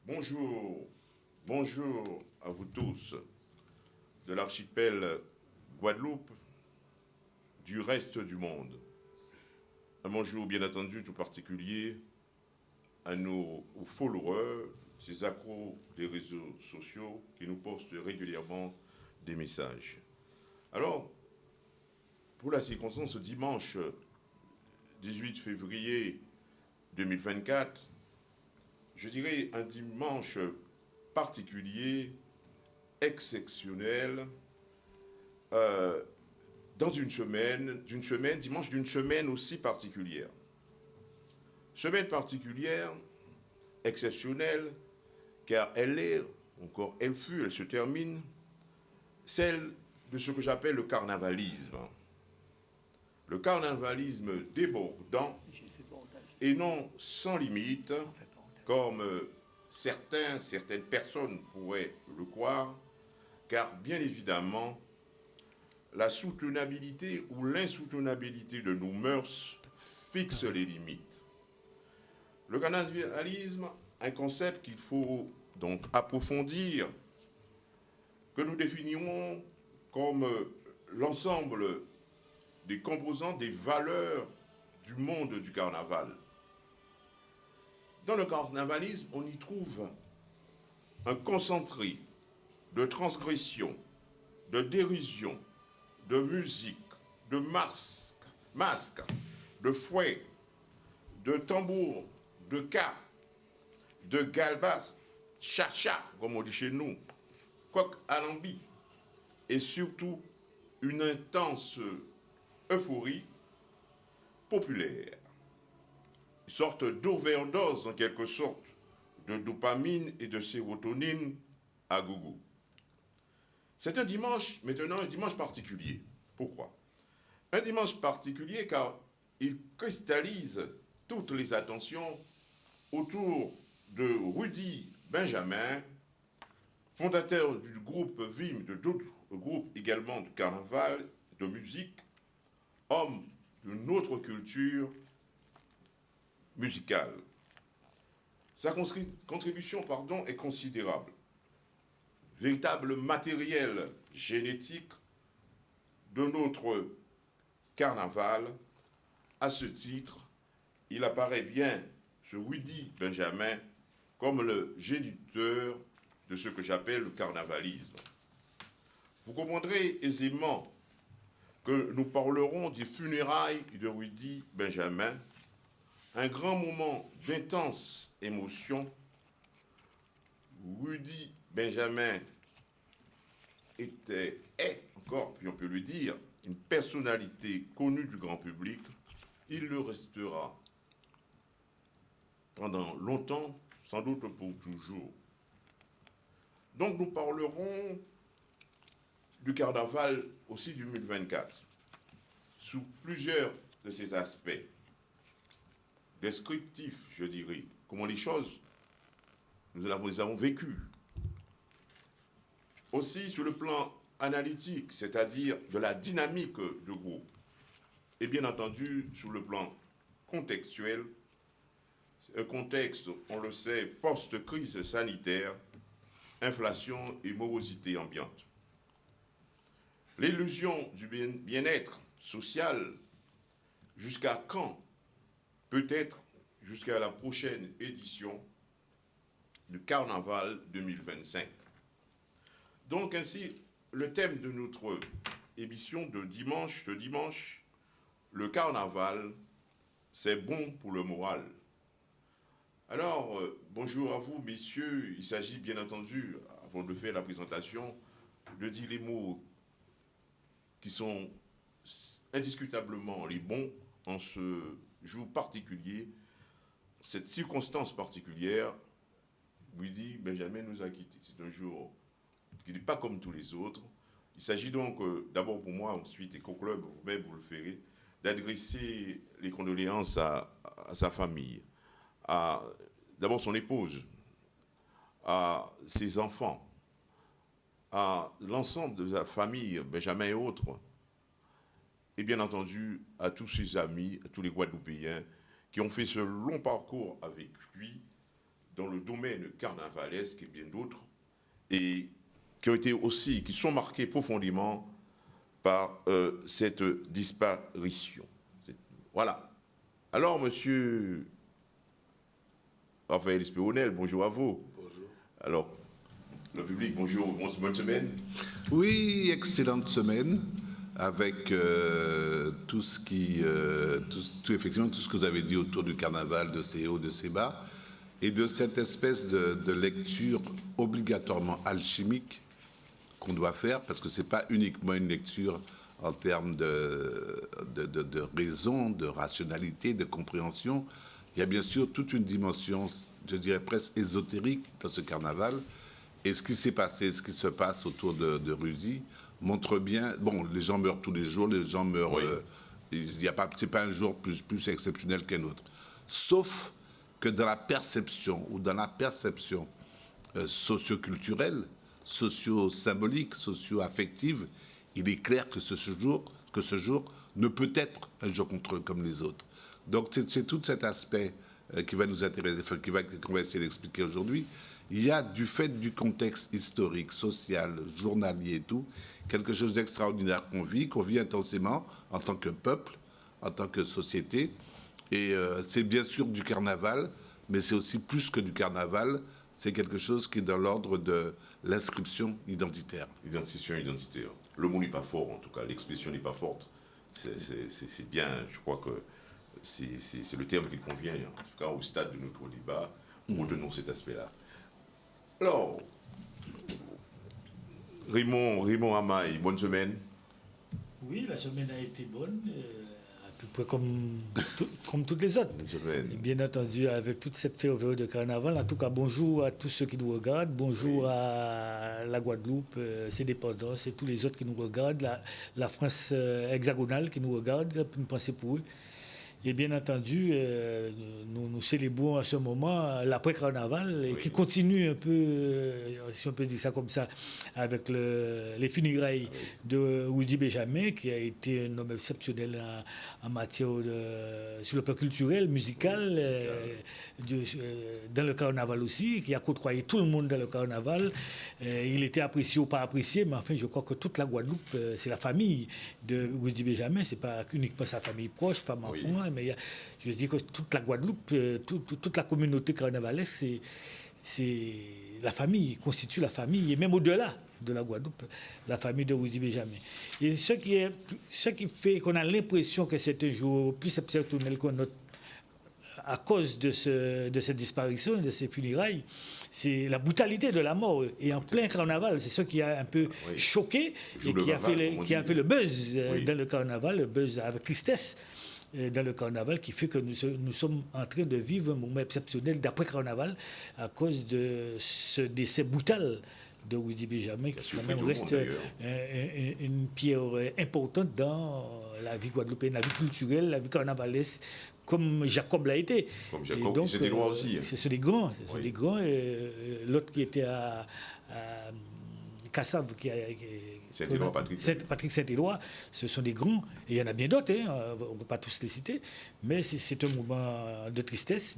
Bonjour, bonjour à vous tous de l'archipel Guadeloupe, du reste du monde. Un bonjour bien entendu tout particulier à nos followers, ces accros des réseaux sociaux qui nous postent régulièrement des messages. Alors, pour la circonstance, ce dimanche 18 février 2024, je dirais un dimanche particulier, exceptionnel, dans dimanche d'une semaine aussi particulière. Semaine particulière, exceptionnelle, car elle se termine, celle de ce que j'appelle le carnavalisme. Le carnavalisme débordant et non sans limite, comme certaines personnes pourraient le croire, car bien évidemment, la soutenabilité ou l'insoutenabilité de nos mœurs fixe les limites. Le carnavalisme, un concept qu'il faut donc approfondir, que nous définirons comme l'ensemble des composants, des valeurs du monde du carnaval. Dans le carnavalisme, on y trouve un concentré de transgression, de dérision, de musique, de masques, de fouets, de tambours, de cas, de galbas, cha-cha, comme on dit chez nous, coq alambi, et surtout une intense euphorie populaire. Une sorte d'overdose en quelque sorte de dopamine et de sérotonine à gogo. C'est un dimanche particulier. Pourquoi? Un dimanche particulier car il cristallise toutes les attentions autour de Rudy Benjamin, fondateur du groupe VIM, de d'autres groupes également de carnaval, de musique, homme de notre culture musicale. Sa contribution est considérable. Véritable matériel génétique de notre carnaval. À ce titre, il apparaît bien, ce Rudy Benjamin, comme le géniteur de ce que j'appelle le carnavalisme. Vous comprendrez aisément que nous parlerons des funérailles de Rudy Benjamin, un grand moment d'intense émotion. Rudy Benjamin est encore, puis on peut le dire, une personnalité connue du grand public. Il le restera pendant longtemps, sans doute pour toujours. Donc nous parlerons du carnaval aussi du 2024, sous plusieurs de ses aspects, descriptifs, je dirais, comment les choses, nous les avons vécues. Aussi sur le plan analytique, c'est-à-dire de la dynamique du groupe, et bien entendu sur le plan contextuel, un contexte, on le sait, post-crise sanitaire, inflation et morosité ambiante. L'illusion du bien-être social, jusqu'à quand? Peut-être jusqu'à la prochaine édition du Carnaval 2025. Donc ainsi, le thème de notre émission de dimanche, le Carnaval, c'est bon pour le moral. Alors, bonjour à vous, messieurs. Il s'agit bien entendu, avant de faire la présentation, de dire les mots qui sont indiscutablement les bons en ce jour particulier, cette circonstance particulière. Rudy Benjamin nous a quittés. C'est un jour qui n'est pas comme tous les autres. Il s'agit donc, d'abord pour moi, ensuite, et qu'au club, vous-même vous le ferez, d'adresser les condoléances à sa famille. à d'abord son épouse, à ses enfants, à l'ensemble de sa famille, Benjamin et autres, et bien entendu à tous ses amis, à tous les Guadeloupéens qui ont fait ce long parcours avec lui dans le domaine carnavalesque et bien d'autres, et qui ont été aussi, qui sont marqués profondément par cette disparition. Voilà. Alors, monsieur Raphaël Espéronel, bonjour à vous. Bonjour. Alors, le public, bonjour, bonne semaine. Oui, excellente semaine, avec tout ce que vous avez dit autour du carnaval, de ces hauts, de ces bas, et de cette espèce de lecture obligatoirement alchimique qu'on doit faire, parce que ce n'est pas uniquement une lecture en termes de raison, de rationalité, de compréhension. Il y a bien sûr toute une dimension, je dirais presque ésotérique dans ce carnaval. Et ce qui s'est passé, ce qui se passe autour de Russie montre bien. Bon, les gens meurent tous les jours, les gens meurent. Oui. C'est pas un jour plus exceptionnel qu'un autre. Sauf que dans la perception socioculturelle, socio-symbolique, socio-affective, il est clair que ce jour ne peut être un jour comme les autres. Donc c'est tout cet aspect qui va nous intéresser, qu'on va essayer d'expliquer aujourd'hui. Il y a, du fait du contexte historique, social, journalier et tout, quelque chose d'extraordinaire qu'on vit intensément en tant que peuple, en tant que société. Et c'est bien sûr du carnaval, mais c'est aussi plus que du carnaval. C'est quelque chose qui est dans l'ordre de l'inscription identitaire. Identification identitaire. Le mot n'est pas fort, en tout cas. L'expression n'est pas forte. C'est bien, je crois que c'est le terme qui convient, en tout cas au stade de notre débat, où retenons cet aspect-là. Alors, Raymond Amaï, bonne semaine. Oui, la semaine a été bonne, à peu près comme toutes les autres. Et bien entendu, avec toute cette ferveur de carnaval, en tout cas, bonjour à tous ceux qui nous regardent, bonjour à la Guadeloupe, ses dépendances et tous les autres qui nous regardent, la France hexagonale qui nous regarde, une pensée pour eux. Et bien entendu, nous célébrons à ce moment l'après-carnaval, et qui continue un peu, si on peut dire ça comme ça, avec les funérailles de Woody Benjamin, qui a été un homme exceptionnel en matière sur le plan culturel, musical, dans le carnaval aussi, qui a côtoyé tout le monde dans le carnaval. Il était apprécié ou pas apprécié, mais enfin, je crois que toute la Guadeloupe, c'est la famille de Woody Benjamin, c'est pas uniquement sa famille proche, femme, enfant, mais je dis que toute la Guadeloupe, toute la communauté carnavalesque, c'est la famille, constitue la famille, et même au-delà de la Guadeloupe, la famille de Woody Benjamin. Et ce qui fait qu'on a l'impression que c'est un jour plus exceptionnel qu'un autre, à cause de cette disparition, de ces funérailles, c'est la brutalité de la mort. Et en plein carnaval, c'est ce qui a un peu choqué et qui a fait le buzz dans le carnaval, le buzz avec tristesse dans le carnaval, qui fait que nous sommes en train de vivre un moment exceptionnel d'après-carnaval à cause de ce décès brutal de Woody Benjamin, qui quand même reste une pierre importante dans la vie guadeloupéenne, la vie culturelle, la vie carnavalesque, comme Jacob l'a été. Comme Jacob, c'était loin aussi. Ce sont des grands, l'autre qui était à Cassav, Patrick Saint-Éloi, ce sont des grands, et il y en a bien d'autres, on ne peut pas tous les citer, mais c'est un moment de tristesse,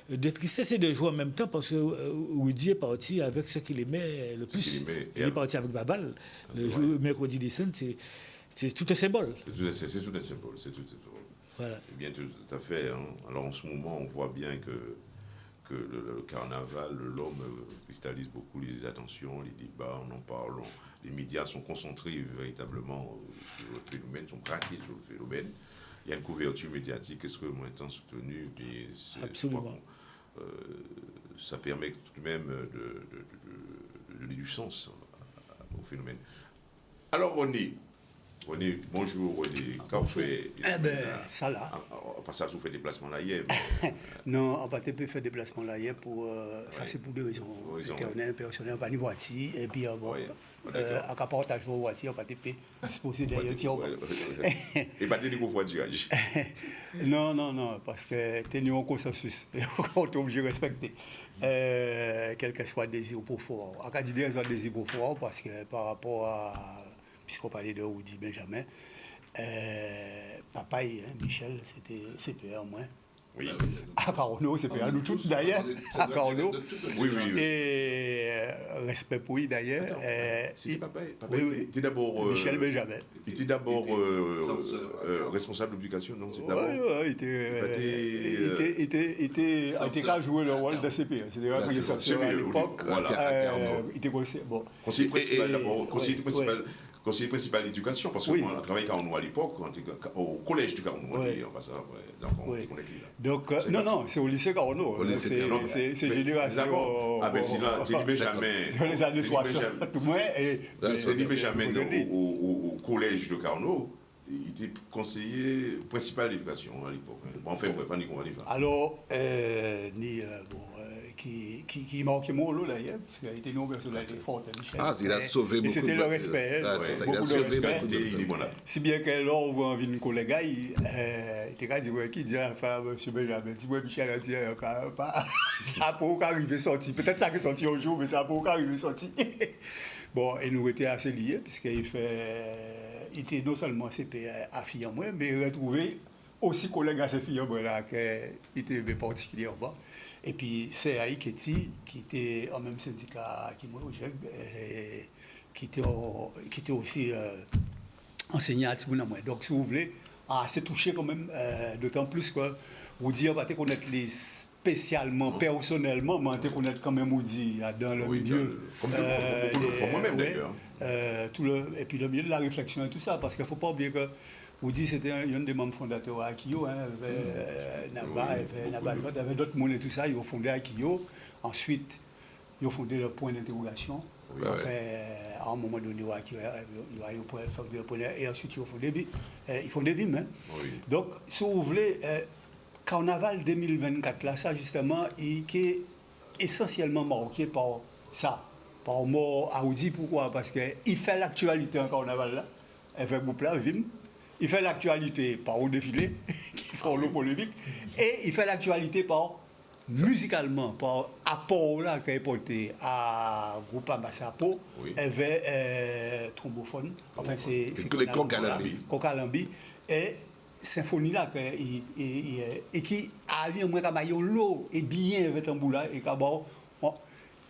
de tristesse et de joie en même temps, parce que Woody est parti avec ce qu'il aimait le plus. Il est parti avec Babal, le mercredi des Saintes, c'est tout un symbole. C'est tout un symbole, Voilà. Eh bien, tout à fait. Hein. Alors en ce moment, on voit bien que le carnaval, l'homme cristallise beaucoup les attentions, les débats, on en parle, les médias sont concentrés véritablement sur le phénomène, sont braqués sur le phénomène. Il y a une couverture médiatique extrêmement intense soutenue. Absolument. Ça permet tout de même de donner du sens au phénomène. Alors René, bonjour René. Quand vous faites... ça là. En passant, vous faites des déplacements là hier. Non, on va peut faire des déplacements là hier pour... Ça, c'est pour deux raisons. C'était personnel, pas ni voiture. Et puis, à qu'à partage vos voitures, pas TP, disposé derrière tir. Et pas de covoiturage. Non, parce que t'es un consensus, on est obligé de respecter. Quel que soit le désir pour fort. À qu'à dire le désir pour fort, parce que par rapport à, puisqu'on parlait de Oudi Benjamin, papa, Michel, c'était CPR moins. Oui. À Carno, c'est à nous tous d'ailleurs, à Carno. Oui. Et respect pour lui d'ailleurs. C'était papa. Oui. Il était d'abord. Michel Benjamin. Il était d'abord responsable d'éducation, non? C'est d'abord. Oui, il était qu'à jouer le rôle de CPR. C'était un précurseur à l'époque. Il était conseiller. Bon. Conseiller principal d'abord. Conseiller principal d'éducation, parce que moi, on a travaillé à l'époque, au collège du Carno. Donc, non, c'est au lycée Carno. C'est génération. Ah, ben c'est là, c'est Benjamin. Dans les années 60, tout moins. C'est Benjamin au collège de Carno. Il était conseiller principal d'éducation à l'époque. Bon, enfin, bref, on va dire. Alors, qui manquait mon lot d'ailleurs, parce qu'il a été une personnalité forte, Michel. Ah, il a sauvé beaucoup. Et c'était le respect. Il a sauvé beaucoup. Il est bon là. Si bien que là, on voit une collègue, il était quand il qui dit à la femme, M. Benjamin, dis-moi, Michel a dit, ça n'a pas aucun arrivé sorti. Peut-être ça qui est sorti un jour, mais ça n'a pas aucun arrivé sorti. Bon, et nous étions assez liés, puisqu'il il était non seulement CP à Fillon, mais il a retrouvé aussi collègue à ces filles là, qui était particulièrement. Et puis c'est Aïketi, qui était en même syndicat qui moi, qui était aussi enseignant à Tibouna. Donc si vous voulez, assez touché quand même, d'autant plus que vous dire, on va connaître les spécialement, personnellement, mais on va connaître quand même, vous dit, dans le milieu. Comme moi-même d'ailleurs. Et puis le milieu de la réflexion et tout ça, parce qu'il ne faut pas oublier que vous dites c'était un des membres fondateurs à Akio, Naba, il y avait d'autres mondes et tout ça, ils ont fondé Akio. Ensuite, ils ont fondé le point d'interrogation. À un moment donné, et ensuite ils font des VIM. Donc, si vous voulez, Carnaval 2024, là, ça justement, il est essentiellement marqué par ça. Par mot Aoudi, pourquoi? Parce qu'il fait l'actualité en Carnaval, là, avec groupe là, VIM. Il fait l'actualité par au défilé, qui font le polémique, et il fait l'actualité par musicalement, par apport là qu'il a porté à groupe Ambassapo, avec trombophone, enfin c'est Kokalambi, et symphonie là, et qui a eu un moyen l'eau et bien avec Tamboula et Kabao,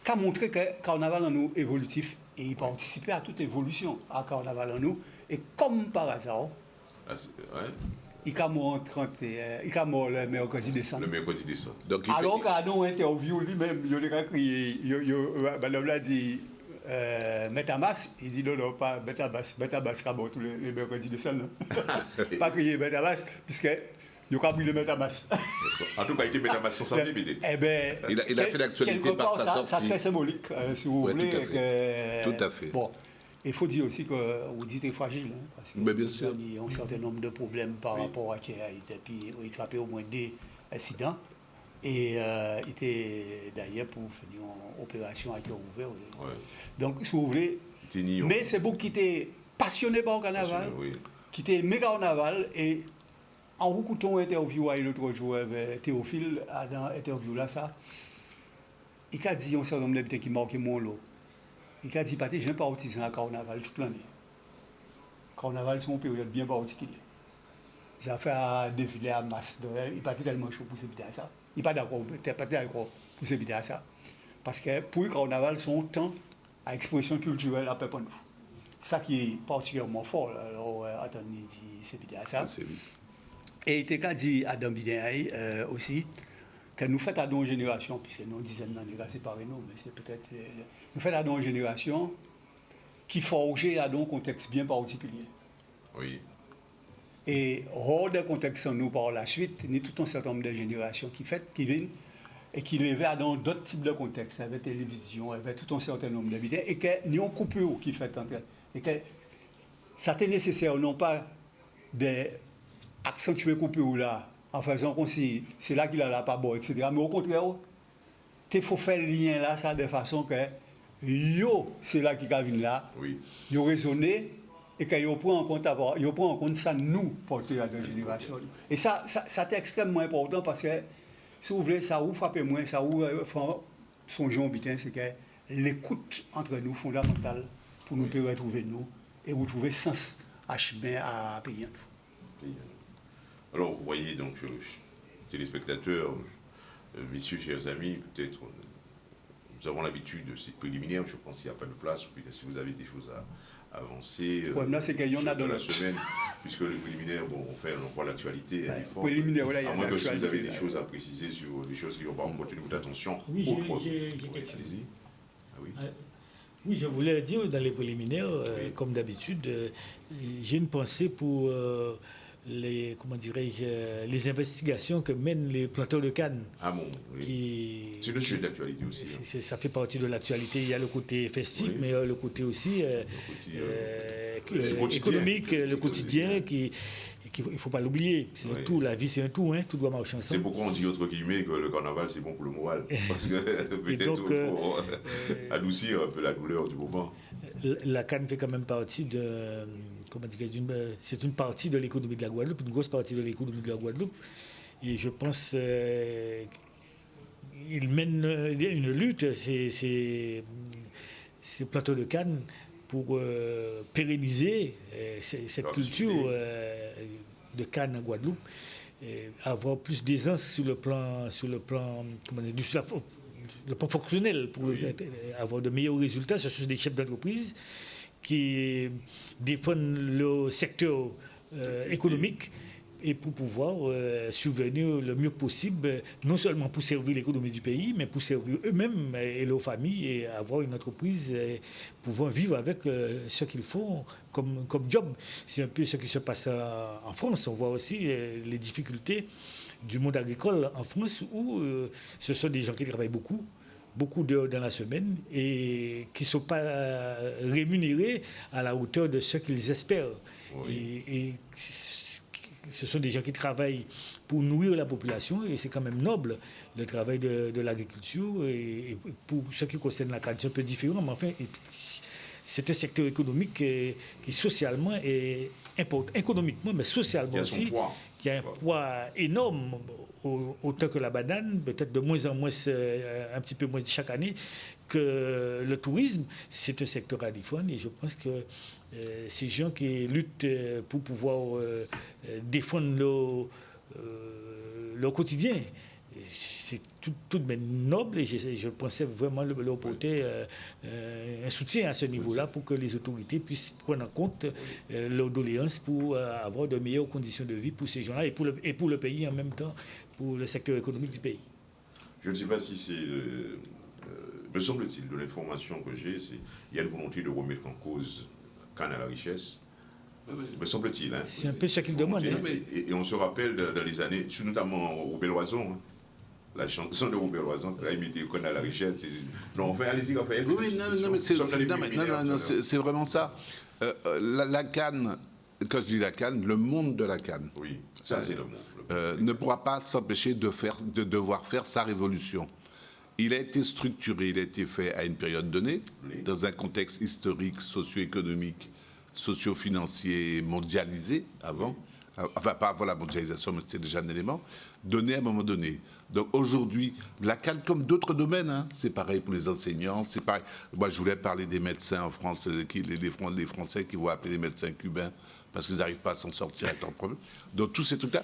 qui a montré que le carnaval en nous évolutif, et il participait à toute évolution à Carnaval en nous, et comme par hasard, il est mort le mercredi décembre. Alors qu'à nos interviews, lui-même, il a crié, madame l'a dit, Metamas, il dit non, pas Metamas, c'est bon tous les mercredis décembre. Pas crier Metamas, puisque il a brûlé Metamas. En tout cas, il était Metamas sans savoir l'idée. Il a fait l'actualité par sa sortie. C'est très symbolique, si vous voulez. Tout à fait. Bon. Il faut dire aussi que vous dites est fragile, hein, parce qu'il y a un certain nombre de problèmes par rapport à qui a été, puis il a fait au moins des incidents. Et il était d'ailleurs pour finir en opération à cœur ouvert. Donc, si vous voulez, mais c'est beaucoup qui étaient passionnés par le carnaval, qui étaient aimés carnaval, et en écoutant l'interview l'autre jour avec Théophile, dans l'interview là, ça, il a dit un certain nombre d'habitants qui marquaient mon lot. Il a dit, je n'ai pas partisan à Carnaval toute l'année. Carnaval, c'est une période bien particulière. Ça fait un défilé à masse. Il n'est pas tellement chaud pour s'éviter à ça. Il n'est pas d'accord pour s'éviter à ça. Parce que pour le Carnaval, c'est un temps à expression culturelle à peu près nous. C'est ça qui est particulièrement fort. Alors, attendez, il s'éviter à ça. Et il a dit à Adam Bidéaï aussi, que nous faisons à nos générations, puisque nous, une dizaine d'années, séparés nous, mais c'est peut-être. Nous faisons à nos générations qui forgeait à un contexte bien particulier. Oui. Et hors des contextes en nous par la suite, ni tout un certain nombre de générations qui viennent et qui levaient dans d'autres types de contextes, avec télévision, avec tout un certain nombre d'habitants, et que nous avons coupé qui fait entrer. Et que ça était nécessaire, non pas d'accentuer coupé là, en faisant comme si c'est là qu'il a la pas bon, etc. Mais au contraire, il faut faire le lien là, ça, de façon que c'est là qui a venu là. Oui. Ils ont raisonné et qu'ils prennent en compte ça, nous, porteurs de génération. Et ça c'est extrêmement important parce que, si vous voulez, ça vous frappe moins, ça vous son Jean Bitin, c'est que l'écoute entre nous fondamentale pour nous retrouver nous et retrouver sens à chemin à payer. Alors, vous voyez, donc, téléspectateurs, messieurs, chers amis, peut-être, nous avons l'habitude de ces préliminaires, je pense qu'il n'y a pas de place, si vous avez des choses à avancer, c'est qu'il y en a dans la semaine, puisque les préliminaires, bon, on voit l'actualité, préliminaire, à moins que si vous avez des choses à préciser sur des choses qui n'ont pas retenu votre attention. Oui, j'ai quelque chose. Ah oui. Oui, je voulais dire dans les préliminaires, comme d'habitude, j'ai une pensée pour les investigations que mènent les planteurs de canne. Ah bon, oui. C'est le sujet d'actualité aussi. Ça fait partie de l'actualité. Il y a le côté festif, mais le côté aussi économique, le quotidien il ne faut pas l'oublier. C'est un tout, la vie c'est un tout, hein, tout doit marcher ensemble. C'est pourquoi on dit entre guillemets que le carnaval c'est bon pour le moral. Parce que peut-être pour adoucir un peu la douleur du moment. La canne fait quand même partie c'est une partie de l'économie de la Guadeloupe, une grosse partie de l'économie de la Guadeloupe. Et je pense qu'ils mènent une lutte, ces planteurs de canne, pour pérenniser cette culture de canne en Guadeloupe, avoir plus d'aisance sur le plan fonctionnel, pour avoir de meilleurs résultats. Ce sont des chefs d'entreprise qui défendent le secteur économique et pour pouvoir subvenir le mieux possible, non seulement pour servir l'économie du pays, mais pour servir eux-mêmes et leurs familles et avoir une entreprise pouvant vivre avec ce qu'ils font comme job. C'est un peu ce qui se passe en France. On voit aussi les difficultés du monde agricole en France où ce sont des gens qui travaillent beaucoup d'heures dans la semaine et qui ne sont pas rémunérés à la hauteur de ce qu'ils espèrent. Oui. Et ce sont des gens qui travaillent pour nourrir la population et c'est quand même noble le travail de l'agriculture. Et pour ce qui concerne la canne, c'est un peu différent, mais enfin, c'est un secteur économique qui socialement est important, économiquement, mais socialement aussi, qui a un poids énorme, autant que la banane, peut-être de moins en moins, un petit peu moins chaque année, que le tourisme. C'est un secteur radiophone et je pense que ces gens qui luttent pour pouvoir défendre leur quotidien, c'est tout de même noble et je pensais vraiment leur porter un soutien à ce niveau-là pour que les autorités puissent prendre en compte leurs doléances pour avoir de meilleures conditions de vie pour ces gens-là et pour le pays en même temps, pour le secteur économique du pays. Je ne sais pas si c'est... me semble-t-il, de l'information que j'ai, il y a une volonté de remettre en cause canne à la richesse. Me semble-t-il. Hein, c'est un peu ce qu'il demande. Hein. Et on se rappelle dans les années, notamment Robert Loison, hein, la chanson de Robert Loison, qui a imité canne à la richesse. Non, enfin, allez-y, Raphaël. Oui, non, mais c'est vraiment ça. La canne, quand je dis la canne, le monde de la canne. Oui, ça c'est le monde. Ne pourra pas s'empêcher de devoir faire sa révolution. Il a été structuré, il a été fait à une période donnée, dans un contexte historique, socio-économique, socio-financier mondialisé avant. Enfin, pas avant la mondialisation, mais c'était déjà un élément donné à un moment donné. Donc aujourd'hui, la canne, comme d'autres domaines, hein, c'est pareil pour les enseignants, c'est pareil. Moi, je voulais parler des médecins en France, les Français qui vont appeler les médecins cubains parce qu'ils n'arrivent pas à s'en sortir avec leurs problèmes. Donc tous ces trucs-là,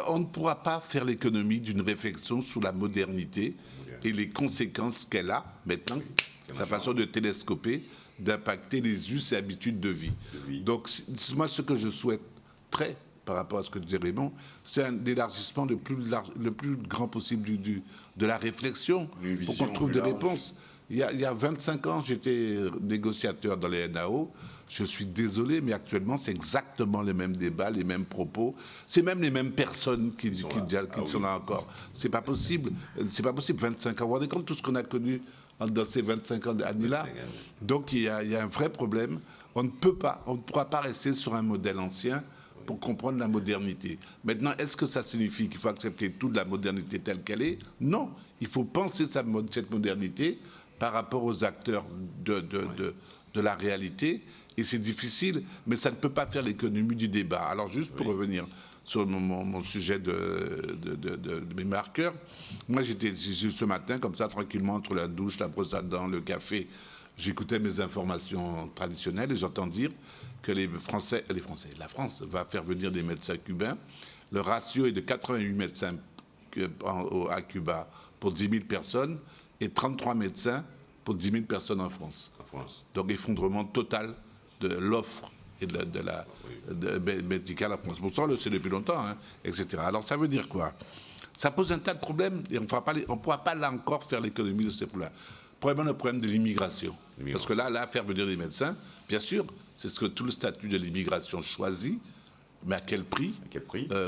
on ne pourra pas faire l'économie d'une réflexion sur la modernité et les conséquences qu'elle a maintenant, sa façon de télescoper, d'impacter les us et habitudes de vie. Donc moi, ce que je souhaiterais par rapport à ce que disait Raymond, c'est un élargissement le plus grand possible de la réflexion pour qu'on trouve des réponses. Il y a 25 ans, j'étais négociateur dans les NAO. Je suis désolé, mais actuellement, c'est exactement les mêmes débats, les mêmes propos. C'est même les mêmes personnes qui sont là encore. C'est pas possible. C'est pas possible. 25 ans. Vous vous rendez compte de tout ce qu'on a connu dans ces 25 années-là. Donc, il y a un vrai problème. On ne pourra pas rester sur un modèle ancien pour comprendre la modernité. Maintenant, est-ce que ça signifie qu'il faut accepter toute la modernité telle qu'elle est? Non. Il faut penser cette modernité par rapport aux acteurs de la réalité. Et c'est difficile, mais ça ne peut pas faire l'économie du débat. Alors juste pour revenir sur mon sujet de mes marqueurs, moi j'étais ce matin comme ça tranquillement entre la douche, la brosse à dents, le café, j'écoutais mes informations traditionnelles et j'entends dire que la France va faire venir des médecins cubains. Le ratio est de 88 médecins à Cuba pour 10 000 personnes et 33 médecins pour 10 000 personnes en France. Donc effondrement total de l'offre et de médicale en France. Bon, ça on le sait depuis longtemps, hein, etc. Alors ça veut dire quoi? Ça pose un tas de problèmes et on ne pourra pas là encore faire l'économie de ces problèmes. Probablement le problème de l'immigration. Parce que là, faire venir des médecins, bien sûr, c'est ce que tout le statut de l'immigration choisit, mais à quel prix,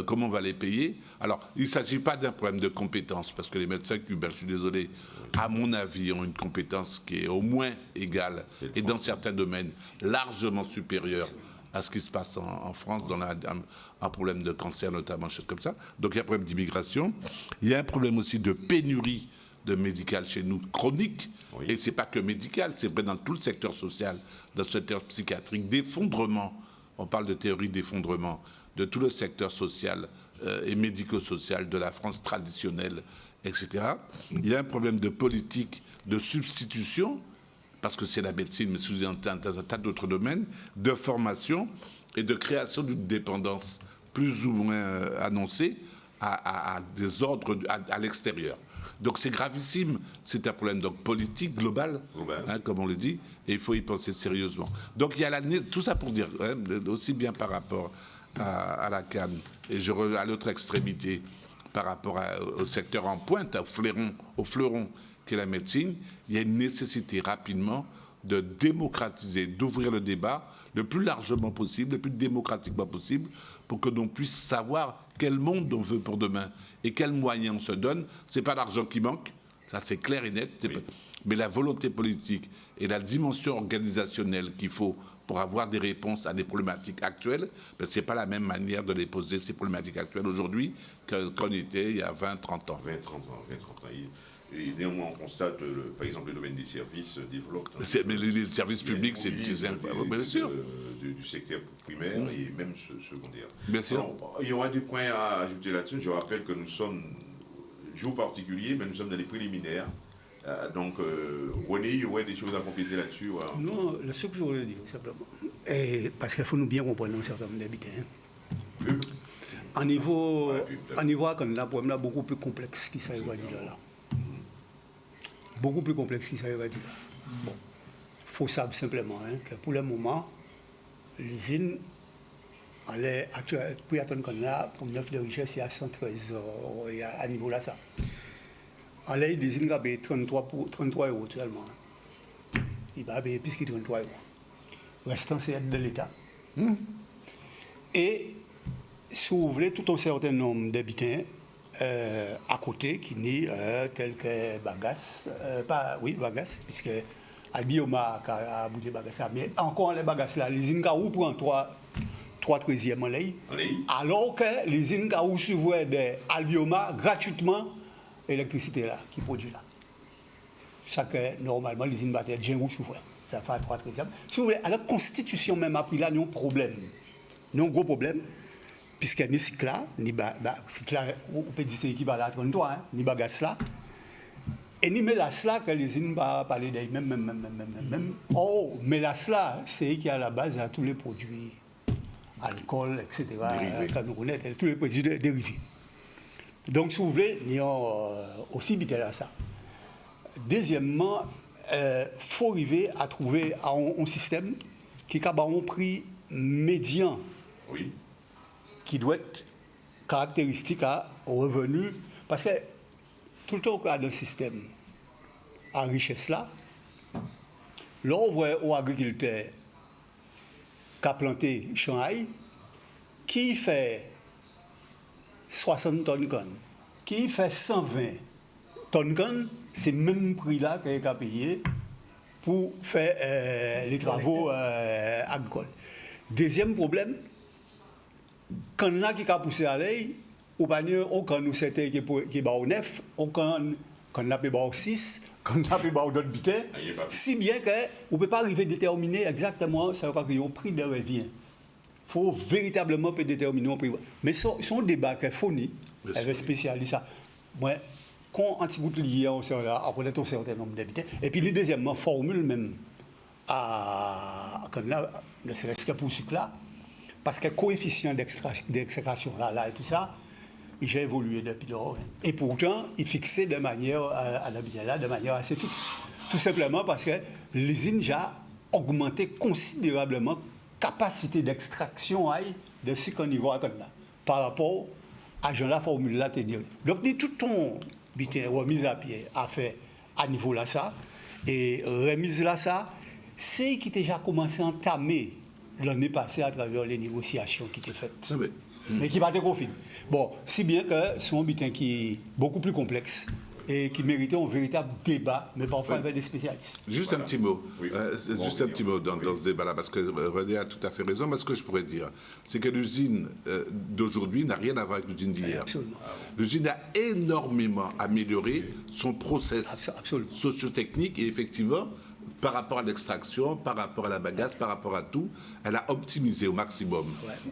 comment on va les payer? Alors, il ne s'agit pas d'un problème de compétence, parce que les médecins cubains, je suis désolé, à mon avis, ont une compétence qui est au moins égale, et dans certains domaines, largement supérieure à ce qui se passe en France, dans un problème de cancer notamment, choses comme ça. Donc il y a un problème d'immigration. Il y a un problème aussi de pénurie de médical chez nous, chronique, et ce n'est pas que médical, c'est vrai dans tout le secteur social, dans le secteur psychiatrique, d'effondrement. On parle de théorie d'effondrement de tout le secteur social et médico-social de la France traditionnelle, etc. Il y a un problème de politique de substitution, parce que c'est la médecine, mais sous un tas d'autres domaines, de formation et de création d'une dépendance plus ou moins annoncée à des ordres à l'extérieur. Donc c'est gravissime, c'est un problème donc politique global, hein, comme on le dit, et il faut y penser sérieusement. Donc il y a tout ça pour dire, hein, aussi bien par rapport à la canne, et à l'autre extrémité, par rapport au secteur en pointe, au fleuron qu'est la médecine, il y a une nécessité rapidement de démocratiser, d'ouvrir le débat le plus largement possible, le plus démocratiquement possible, pour que l'on puisse savoir quel monde on veut pour demain et quels moyens on se donne. Ce n'est pas l'argent qui manque, ça c'est clair et net, mais la volonté politique et la dimension organisationnelle qu'il faut pour avoir des réponses à des problématiques actuelles, ben, ce n'est pas la même manière de les poser, ces problématiques actuelles aujourd'hui, qu'on était il y a 20, 30 ans. 20, 30 ans. Et néanmoins, on constate, par exemple, le domaine des services développe. Mais les services publics, c'est bien sûr. Du secteur primaire et même secondaire. Bien sûr. Alors, il y aura des points à ajouter là-dessus. Je rappelle que nous sommes, jour particulier, mais nous sommes dans les préliminaires. Donc, René, il y aurait des choses à compléter là-dessus. Non, ce que je voulais dire, simplement, parce qu'il faut nous bien comprendre un certain nombre d'habitants. Hein. En niveau, quand on a un problème beaucoup plus complexe qui s'est dit là. Beaucoup plus complexe qui s'est dit là. Bon, il faut savoir simplement que pour le moment, l'usine, pour attendre qu'on a, pour neuf de richesse, il y a 113 à niveau là, ça. En l'air, l'usine va payer 33 € actuellement. Il va payer plus que 33 €. Le restant, c'est aide de l'État. Et si vous voulez, tout un certain nombre d'habitants à côté qui n'est tel que Bagasse, Bagasse, puisque Albioma a bouté Bagasse, mais encore les Bagasses là, l'usine Kaou prend 3/13e en l'air, alors que l'usine Kaou suivait de Albioma gratuitement l'électricité là, qui produit là. Ça que normalement l'usine va être bien souverain. Ça fait 3/13e. Si vous voulez, à la Constitution même a pris là, nous un problème. Nous un gros problème. Puisque ni cycla, ni cycla, on peut dire c'est équivalent à 33, hein, ni bagasse là. Et ni mélasse là, que les usines va parler d'elle même. Oh, mélasse là, c'est qui à la base à tous les produits, alcool, etc. Quand nous connaissons, tous les produits dérivés. Donc, si vous voulez, nous avons aussi bité à ça. Deuxièmement, il faut arriver à trouver un système qui a un prix médian. Oui. Qui doit être caractéristique à revenu. Parce que tout le temps qu'on a dans le système à richesse là, là on voit aux agriculteurs qui a planté Shanghai, qui fait 60 tonnes de canne, qui fait 120 tonnes de canne, c'est le même prix là qu'il a payé pour faire les travaux agricoles. Deuxième problème, quand on a qui a poussé à l'ail, ou pas on quand nous c'était qui est au neuf, on quand qu'on a payé 6, qu'on a payé d'autres bitins, si bien qu'on ne peut pas arriver à déterminer exactement ce qu'il y a un prix de revient. Il faut véritablement déterminer un prix. Mais son débat qui est fourni, avec spécialiste, moi, quand on est lié à connaître un certain nombre d'habitants, et puis, deuxièmement, formule même, ne serait-ce que pour ce là, parce que le coefficient d'extraction là et tout ça, il a évolué depuis lors. Et pourtant, il est fixé de manière, à l'habitat là, de manière assez fixe. Tout simplement parce que l'usine a augmenté considérablement la capacité d'extraction de ce qu'on y voit là, par rapport à la formule là. Donc, tout ton remise à pied a fait à niveau là ça, et remise là ça, c'est qui déjà commencé à entamer l'année passée à travers les négociations qui étaient faites. Mais qui va être confine. Bon, si bien que c'est un butin qui est beaucoup plus complexe et qui méritait un véritable débat, mais parfois avec des spécialistes. Juste un petit mot. Juste un petit mot dans ce débat-là, parce que René a tout à fait raison. Mais ce que je pourrais dire, c'est que l'usine d'aujourd'hui n'a rien à voir avec l'usine d'hier. L'usine a énormément amélioré son process socio-technique et effectivement, par rapport à l'extraction, par rapport à la bagasse, par rapport à tout, elle a optimisé au maximum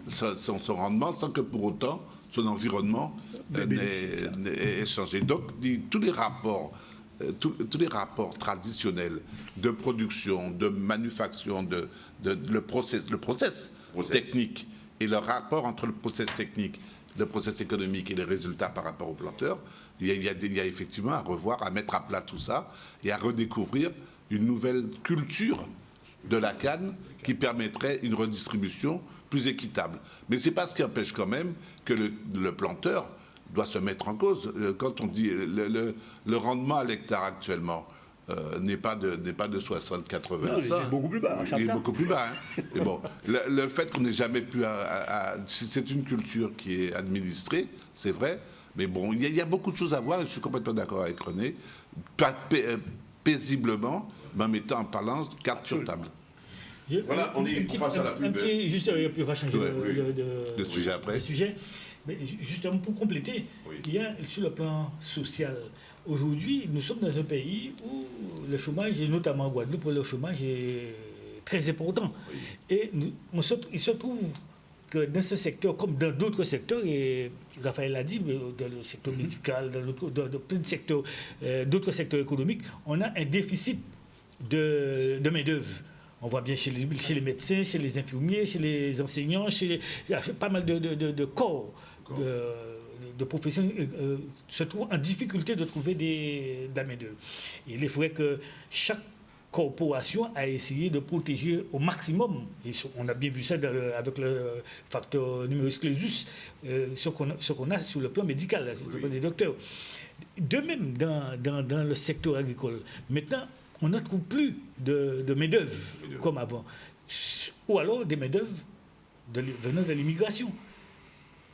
son rendement sans que pour autant son environnement n'ait changé. Donc tous les rapports traditionnels de production, de manufacture, le process technique et le rapport entre le process technique, le process économique et les résultats par rapport aux planteurs, il y a effectivement à revoir, à mettre à plat tout ça et à redécouvrir une nouvelle culture de la canne qui permettrait une redistribution plus équitable. Mais ce n'est pas ce qui empêche quand même que le planteur doit se mettre en cause. Quand on dit le rendement à l'hectare actuellement n'est pas de 60-80. Il est beaucoup plus bas. Il est beaucoup plus bas. Hein. Et bon, le fait qu'on n'ait jamais pu... c'est une culture qui est administrée, c'est vrai, mais bon, il y a beaucoup de choses à voir et je suis complètement d'accord avec René. Paisiblement, mais en mettant en balance carte sur table. Voilà, on passe à la pub. Juste, on va changer de sujet après. Mais justement, pour compléter, il y a sur le plan social. Aujourd'hui, nous sommes dans un pays où le chômage, et notamment en Guadeloupe, le chômage est très important. Et il se trouve que dans ce secteur, comme dans d'autres secteurs, et Raphaël l'a dit, dans le secteur médical, dans plein de secteurs, d'autres secteurs économiques, on a un déficit de main-d'œuvre. On voit bien chez les médecins, chez les infirmiers, chez les enseignants, il y a pas mal de corps, de professions se trouvent en difficulté de trouver de la main-d'œuvre. Il est vrai que chaque corporation a essayé de protéger au maximum, et on a bien vu ça avec le facteur numerus clausus, ce qu'on a sur le plan médical, sur le plan des docteurs. De même, dans le secteur agricole, maintenant, on ne trouve plus de main-d'œuvre comme avant, ou alors des main-d'œuvre venant de l'immigration.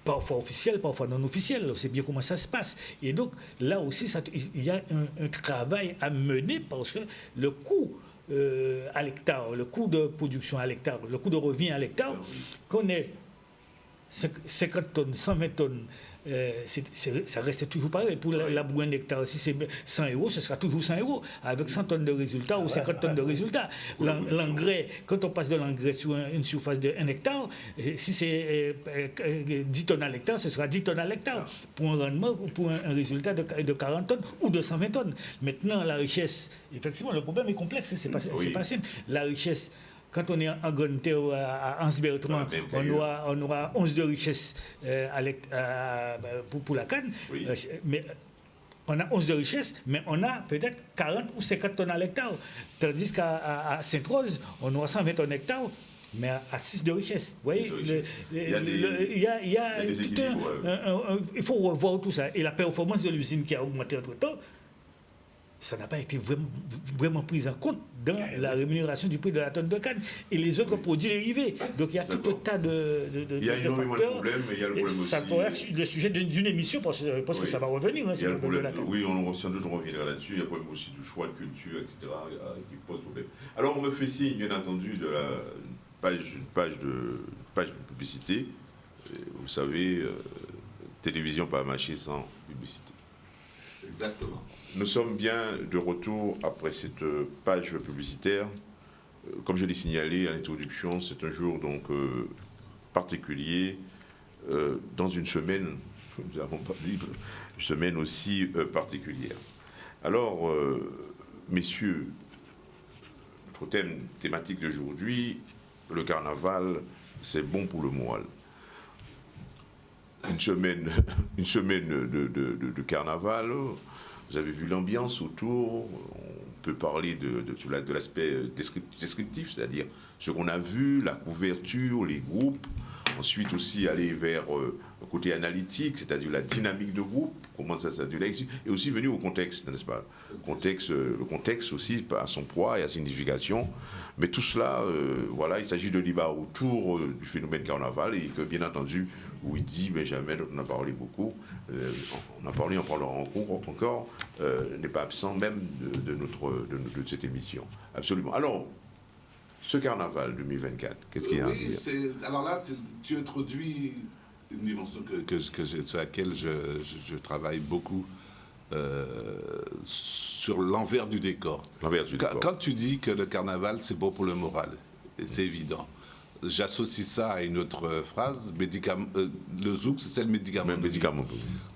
Parfois officielle, parfois non officielle, on sait bien comment ça se passe. Et donc, là aussi, il y a un travail à mener parce que le coût à l'hectare, le coût de production à l'hectare, le coût de revient à l'hectare, qu'on ait 50 tonnes, 120 tonnes, ça reste toujours pareil. Pour la bourre d'hectare, si c'est 100 €, ce sera toujours 100 €, avec 100 tonnes de résultats ou 50 tonnes de résultats. L'engrais, quand on passe de l'engrais sur une surface de 1 hectare, si c'est 10 tonnes à l'hectare, ce sera 10 tonnes à l'hectare, pour un rendement ou pour un résultat de 40 tonnes ou de 120 tonnes. Maintenant, la richesse, effectivement, le problème est complexe, c'est pas simple. La richesse, quand on est en grande terre à Anse-Bertrand, on aura 11 de richesse pour la canne. Oui. Mais on a 11 de richesse, mais on a peut-être 40 ou 50 tonnes à l'hectare. Tandis qu'à Sainte-Rose, on aura 120 tonnes à l'hectare, mais à 6 de richesse. Vous voyez, il faut revoir tout ça. Et la performance de l'usine qui a augmenté entre-temps, ça n'a pas été vraiment pris en compte dans la rémunération du prix de la tonne de canne et les autres produits dérivés. Donc il y a tout un tas de il y a énormément de problèmes, mais il y a le problème aussi. Ça pourrait être le sujet d'une émission parce que ça va revenir. Hein, il y a le problème, oui, sans doute on reviendra là-dessus. Il y a le problème aussi du choix de culture, etc., qui pose problème. Alors on me fait signe, bien entendu, de une page de publicité. Vous savez, télévision pas marcher sans publicité. Exactement. Nous sommes bien de retour après cette page publicitaire. Comme je l'ai signalé à l'introduction, c'est un jour donc particulier dans une semaine, nous n'avons pas dit, une semaine aussi particulière. Alors, messieurs, notre thématique d'aujourd'hui, le carnaval, c'est bon pour le moral. Une semaine de carnaval, vous avez vu l'ambiance autour, on peut parler de l'aspect descriptif, c'est-à-dire ce qu'on a vu, la couverture, les groupes, ensuite aussi aller vers le côté analytique, c'est-à-dire la dynamique de groupe, comment ça s'est et aussi venir au contexte, n'est-ce pas ? Le contexte aussi à son poids et à signification, mais tout cela, voilà, il s'agit de débat autour du phénomène carnaval et que bien entendu, où il dit Benjamin, on a parlé beaucoup, on parlera encore, n'est pas absent même de cette émission. Absolument. Alors, ce carnaval 2024, qu'est-ce qu'il y a à dire ? Alors là, tu introduis une dimension sur laquelle je travaille beaucoup, sur l'envers du décor. Quand tu dis que le carnaval, c'est bon pour le moral, c'est évident. J'associe ça à une autre phrase, le zouk, c'est le médicament.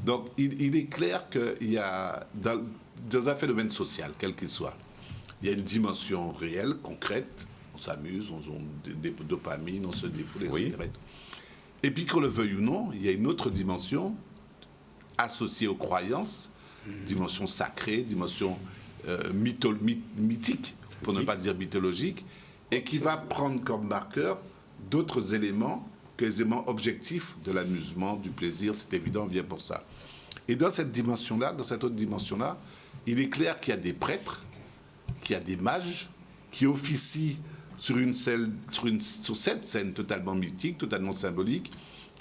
Donc, il est clair qu'il y a, dans un phénomène social, quel qu'il soit, il y a une dimension réelle, concrète, on s'amuse, on des dopamine, on se défoule, etc. Oui. Et puis, qu'on le veuille ou non, il y a une autre dimension associée aux croyances, dimension sacrée, dimension mythique, pour ne pas dire mythologique, et qui va prendre comme marqueur d'autres éléments que les éléments objectifs de l'amusement, du plaisir, c'est évident, on vient pour ça. Et dans cette dimension-là, dans cette autre dimension-là, il est clair qu'il y a des prêtres, qu'il y a des mages qui officient sur cette scène totalement mythique, totalement symbolique,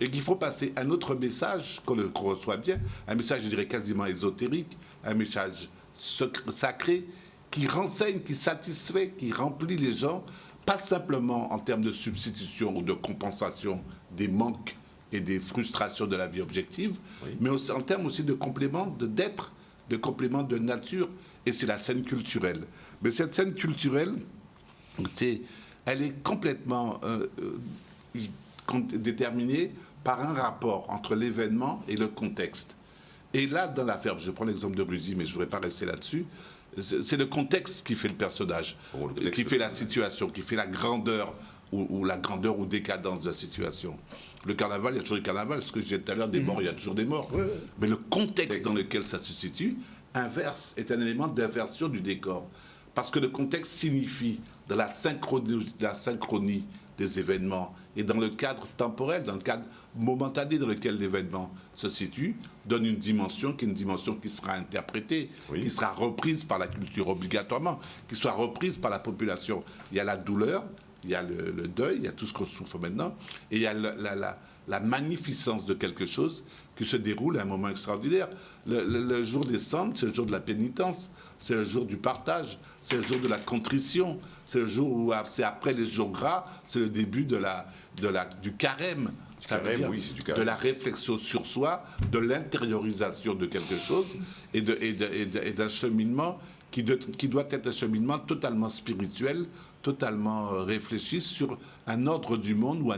et qu'il faut passer un autre message, qu'on reçoit bien, un message, je dirais, quasiment ésotérique, un message sacré, qui renseigne, qui satisfait, qui remplit les gens, pas simplement en termes de substitution ou de compensation des manques et des frustrations de la vie objective, mais aussi, en termes aussi de complément d'être, de complément de nature, et c'est la scène culturelle. Mais cette scène culturelle, elle est complètement déterminée par un rapport entre l'événement et le contexte. Et là, dans l'affaire, je prends l'exemple de Rudy, mais je ne voudrais pas rester là-dessus, c'est le contexte qui fait le personnage, qui fait la situation, qui fait la grandeur ou la grandeur ou décadence de la situation. Le carnaval, il y a toujours du carnaval, ce que je disais tout à l'heure, des morts, il y a toujours des morts. Mais le contexte dans lequel ça se situe, est un élément d'inversion du décor. Parce que le contexte signifie, dans la synchronie des événements et dans le cadre temporel, dans le cadre momentané dans lequel l'événement se situe, donne une dimension qui sera interprétée, qui sera reprise par la culture obligatoirement, qui sera reprise par la population. Il y a la douleur, il y a le deuil, il y a tout ce qu'on souffre maintenant, et il y a la magnificence de quelque chose qui se déroule à un moment extraordinaire. Le jour des cendres, c'est le jour de la pénitence, c'est le jour du partage, c'est le jour de la contrition, c'est le jour où c'est après les jours gras, c'est le début du carême. Ça veut dire de la réflexion sur soi, de l'intériorisation de quelque chose et d'un cheminement qui doit être un cheminement totalement spirituel, totalement réfléchi sur un ordre du monde ou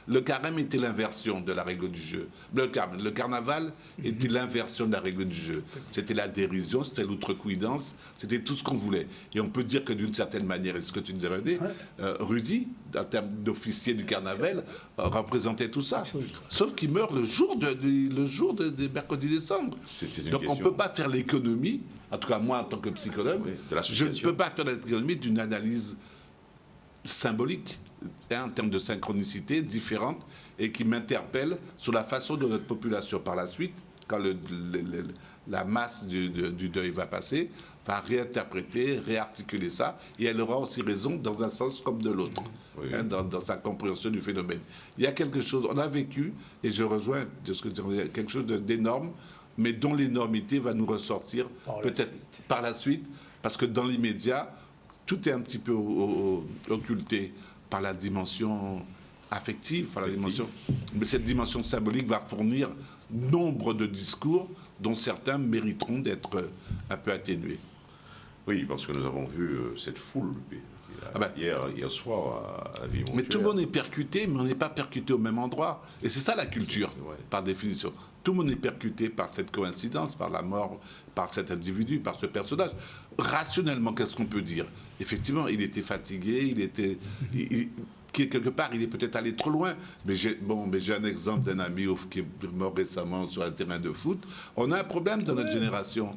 le carême était l'inversion de la règle du jeu. Le carnaval était l'inversion de la règle du jeu. C'était la dérision, c'était l'outrecuidance, c'était tout ce qu'on voulait. Et on peut dire que d'une certaine manière, et ce que tu nous as dit, Rudy, en termes d'officier du carnaval, représentait tout ça. Sauf qu'il meurt le jour des mercredis décembre. Donc on ne peut pas faire l'économie, en tout cas moi en tant que psychologue, je ne peux pas faire l'économie d'une analyse symbolique, en termes de synchronicité différente, et qui m'interpelle sur la façon dont notre population par la suite, quand la masse du deuil va passer, va réinterpréter, réarticuler ça, et elle aura aussi raison dans un sens comme de l'autre, dans sa compréhension du phénomène. Il y a quelque chose, on a vécu, et je rejoins ce que tu dis, quelque chose d'énorme, mais dont l'énormité va nous ressortir peut-être par la suite, parce que dans l'immédiat, tout est un petit peu occulté par la dimension affective, par la dimension. Mais cette dimension symbolique va fournir nombre de discours, dont certains mériteront d'être un peu atténués. Oui, parce que nous avons vu cette foule hier soir à la Ville Mais tout le monde est percuté, mais on n'est pas percuté au même endroit. Et c'est ça la culture, par définition. Tout le monde est percuté par cette coïncidence, par la mort, par cet individu, par ce personnage. Rationnellement, qu'est-ce qu'on peut dire? Effectivement, il était fatigué, quelque part, il est peut-être allé trop loin. Mais j'ai un exemple d'un ami qui est mort récemment sur un terrain de foot. On a un problème dans notre génération.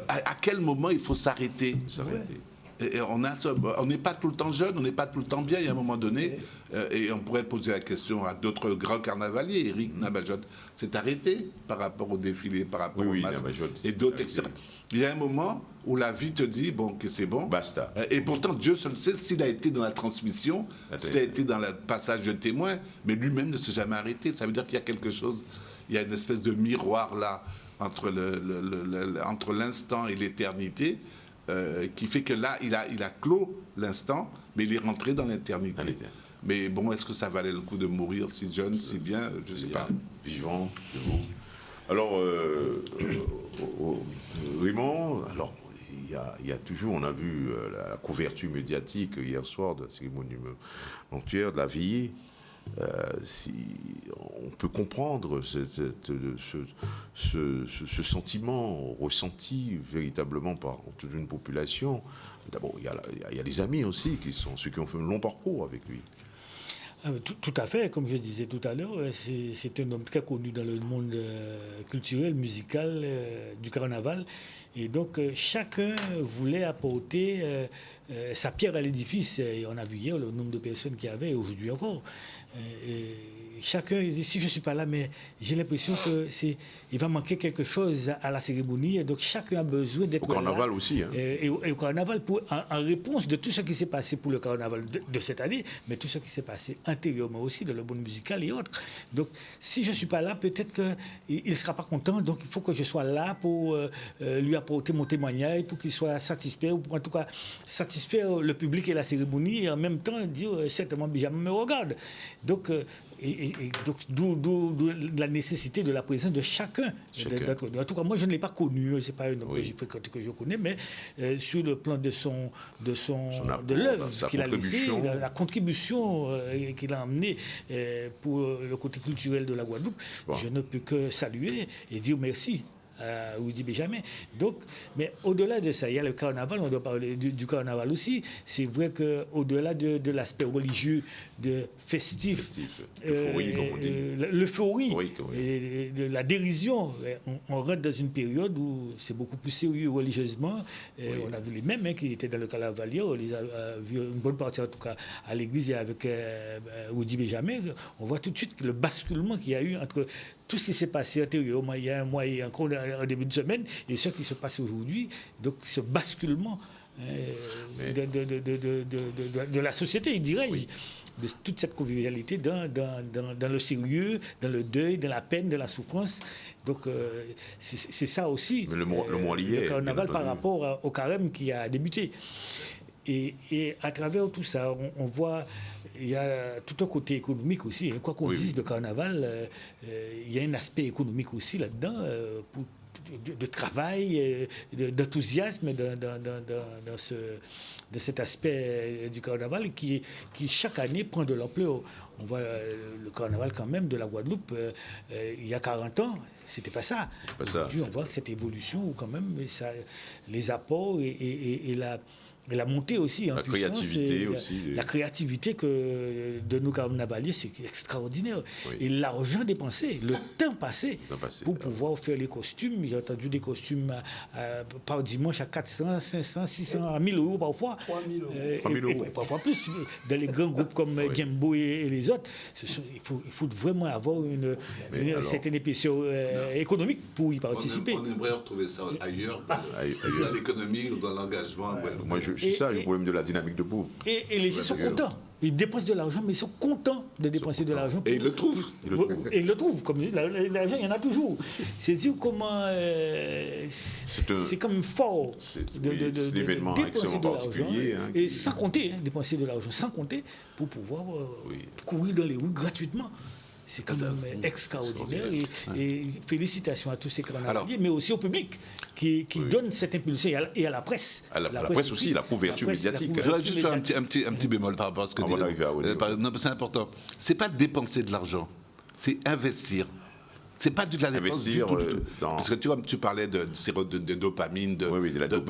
À quel moment il faut s'arrêter? Et on n'est pas tout le temps jeune, on n'est pas tout le temps bien. Il y a un moment donné, et on pourrait poser la question à d'autres grands carnavaliers. Éric Nabajot s'est arrêté par rapport au défilé, par rapport au masque, et d'autres, etc. Il y a un moment où la vie te dit, bon, que c'est bon. Basta. Et pourtant, Dieu seul sait s'il a été dans la transmission, s'il a été dans le passage de témoin, mais lui-même ne s'est jamais arrêté. Ça veut dire qu'il y a quelque chose, il y a une espèce de miroir là, entre l'instant et l'éternité, qui fait que là, il a clos l'instant, mais il est rentré dans l'éternité. Mais bon, est-ce que ça valait le coup de mourir si jeune, si bien? Je ne sais pas. Vivant, debout. Alors, Raymond, alors, il y a toujours, on a vu la couverture médiatique hier soir de la cérémonie mortuaire, de la veillée. On peut comprendre ce sentiment ressenti véritablement par toute une population. D'abord, il y a des amis aussi, qui sont ceux qui ont fait un long parcours avec lui. Tout à fait, comme je disais tout à l'heure, c'est un homme très connu dans le monde culturel, musical, du carnaval. Et donc, chacun voulait apporter sa pierre à l'édifice. Et on a vu hier le nombre de personnes qu'il y avait, aujourd'hui encore. Chacun dit, si je ne suis pas là, mais j'ai l'impression qu'il va manquer quelque chose à la cérémonie. Et donc, chacun a besoin d'être là. Au carnaval aussi. Hein. Et au carnaval, en réponse de tout ce qui s'est passé pour le carnaval de cette année, mais tout ce qui s'est passé antérieurement aussi, dans le monde musical et autres. Donc, si je ne suis pas là, peut-être qu'il ne sera pas content. Donc, il faut que je sois là pour lui apporter mon témoignage, pour qu'il soit satisfait, ou en tout cas satisfaire le public et la cérémonie, et en même temps dire, certainement, Benjamin me regarde. Donc, donc d'où la nécessité de la présence de chacun. En tout cas, moi, je ne l'ai pas connu. C'est pas un homme que je connais, mais sur le plan de l'œuvre qu'il a laissé, la contribution qu'il a amenée pour le côté culturel de la Guadeloupe, je ne peux que saluer et dire merci. Ou dit Benjamin. Donc, mais au-delà de ça, il y a le carnaval, on doit parler du carnaval aussi. C'est vrai qu'au-delà de l'aspect religieux, festif, l'euphorie, de la dérision, on rentre dans une période où c'est beaucoup plus sérieux religieusement. On a vu les mêmes qui étaient dans le carnaval, on les a vus une bonne partie en tout cas à l'église et avec Woody Benjamin. On voit tout de suite le basculement qu'il y a eu entre tout ce qui s'est passé antérieurement, il y a un mois et encore en début de semaine, et ce qui se passe aujourd'hui. Donc, ce basculement de la société, il dirait, de toute cette convivialité dans le sérieux, dans le deuil, dans la peine, dans la souffrance. Donc, c'est ça aussi, mais le mot lié, le carnaval par rapport au carême qui a débuté. Et à travers tout ça, on voit, il y a tout un côté économique aussi. Hein. Quoi qu'on dise de carnaval, il y a un aspect économique aussi là-dedans, de travail, d'enthousiasme dans cet aspect du carnaval qui chaque année prend de l'ampleur. On voit le carnaval quand même de la Guadeloupe, il y a 40 ans, c'était pas ça. Aujourd'hui, on voit que cette évolution, où quand même, les apports et la montée aussi en puissance, la créativité de nos carnavaliers, c'est extraordinaire. Et l'argent dépensé, le temps passé pour pouvoir faire les costumes. J'ai entendu des costumes par dimanche à 400, 500, 600, à 1000 euros parfois. 3000 euros. Et parfois plus. Dans les grands groupes comme Gembo et les autres, il faut vraiment avoir une certaine épaisseur économique pour y participer. On aimerait retrouver ça ailleurs, dans l'économie ou dans l'engagement. C'est ça le problème de la dynamique de bourg. Et les gens sont contents. Ils dépensent de l'argent, mais ils sont contents de dépenser de l'argent. Et ils le trouvent. Et ils le trouvent. Comme l'argent, il y en a toujours. C'est dire comment... c'est comme fort de dépenser de l'argent. Et sans compter, dépenser de l'argent, sans compter, pour pouvoir courir dans les rues gratuitement. C'est quand même extraordinaire. Et félicitations à tous ces carnavaliers, mais aussi au public qui donne cette impulsion et à la presse. À la presse aussi, la couverture médiatique. Je voudrais juste faire un petit bémol par rapport à ce que tu dis. Non, c'est important. C'est pas dépenser de l'argent, c'est investir. C'est pas de la dépense du tout. Parce que tu parlais de dopamine, de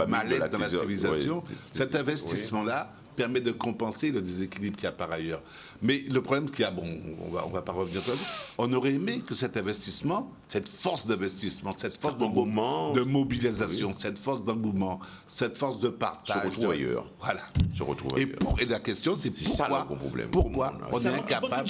mal-être dans la civilisation. Cet investissement-là permet de compenser le déséquilibre qu'il y a par ailleurs. Mais le problème qu'il y a, on va pas revenir là-dessus, on aurait aimé que cet investissement, cette force d'investissement, cette force de mobilisation, cette force d'engouement, cette force de partage... Se retrouve ailleurs. Voilà. Se retrouve ailleurs. Et la question, c'est pourquoi on est incapable...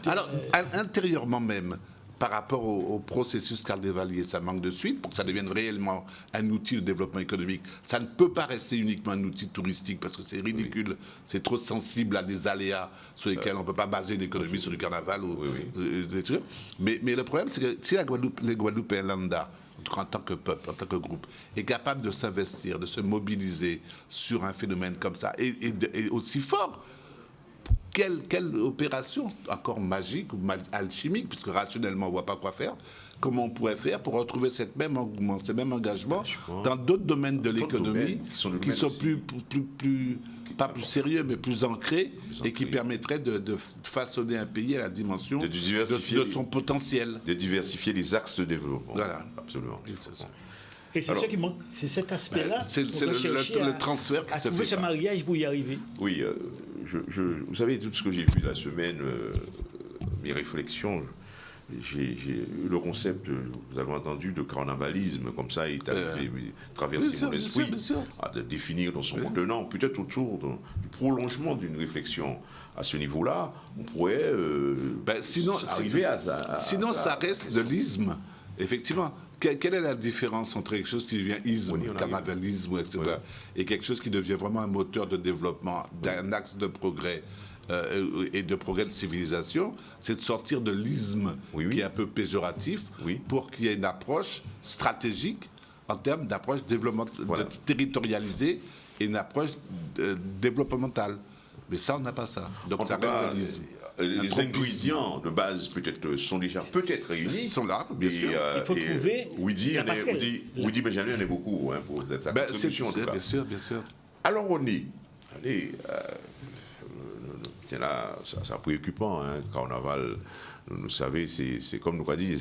Alors, intérieurement même, par rapport au processus carnavalier, ça manque de suite pour que ça devienne réellement un outil de développement économique. Ça ne peut pas rester uniquement un outil touristique parce que c'est ridicule, c'est trop sensible à des aléas sur lesquels on ne peut pas baser une économie sur du carnaval. Mais le problème, c'est que si les Guadeloupéens lambda, en tant que peuple, en tant que groupe, est capable de s'investir, de se mobiliser sur un phénomène comme ça, et aussi fort, quelle opération encore magique ou alchimique, puisque rationnellement on ne voit pas quoi faire, comment on pourrait faire pour retrouver ce même engagement dans d'autres domaines de l'économie qui sont pas plus sérieux, mais plus ancrés et qui permettraient de façonner un pays à la dimension de son potentiel. De diversifier les axes de développement. Voilà. Absolument. Et c'est ce qui manque, c'est cet aspect-là. C'est le transfert qui se fait. Trouver ce mariage pour y arriver. Oui, vous savez, tout ce que j'ai vu la semaine, mes réflexions, j'ai le concept, vous avez entendu, de carnavalisme, comme ça, est arrivé, traversé mon esprit, de définir dans son contenant, peut-être autour du prolongement d'une réflexion à ce niveau-là, on pourrait arriver à ça. Sinon, ça reste de l'isme, effectivement. Quelle est la différence entre quelque chose qui devient isme, carnavalisme, etc., et quelque chose qui devient vraiment un moteur de développement, d'un axe de progrès et de progrès de civilisation? C'est de sortir de l'isme qui est un peu péjoratif pour qu'il y ait une approche stratégique en termes d'approche territorialisée et une approche développementale. Mais ça, on n'a pas ça. Donc ça reste de l'isme. Les ingrédients de base peut-être sont déjà réunis. Ils sont là, bien sûr. Il faut trouver. Widi Benjamin, il y en a beaucoup pour cette solution. Bien sûr. Alors on dit, c'est là, c'est préoccupant, carnaval. Vous savez, c'est comme nous a dit,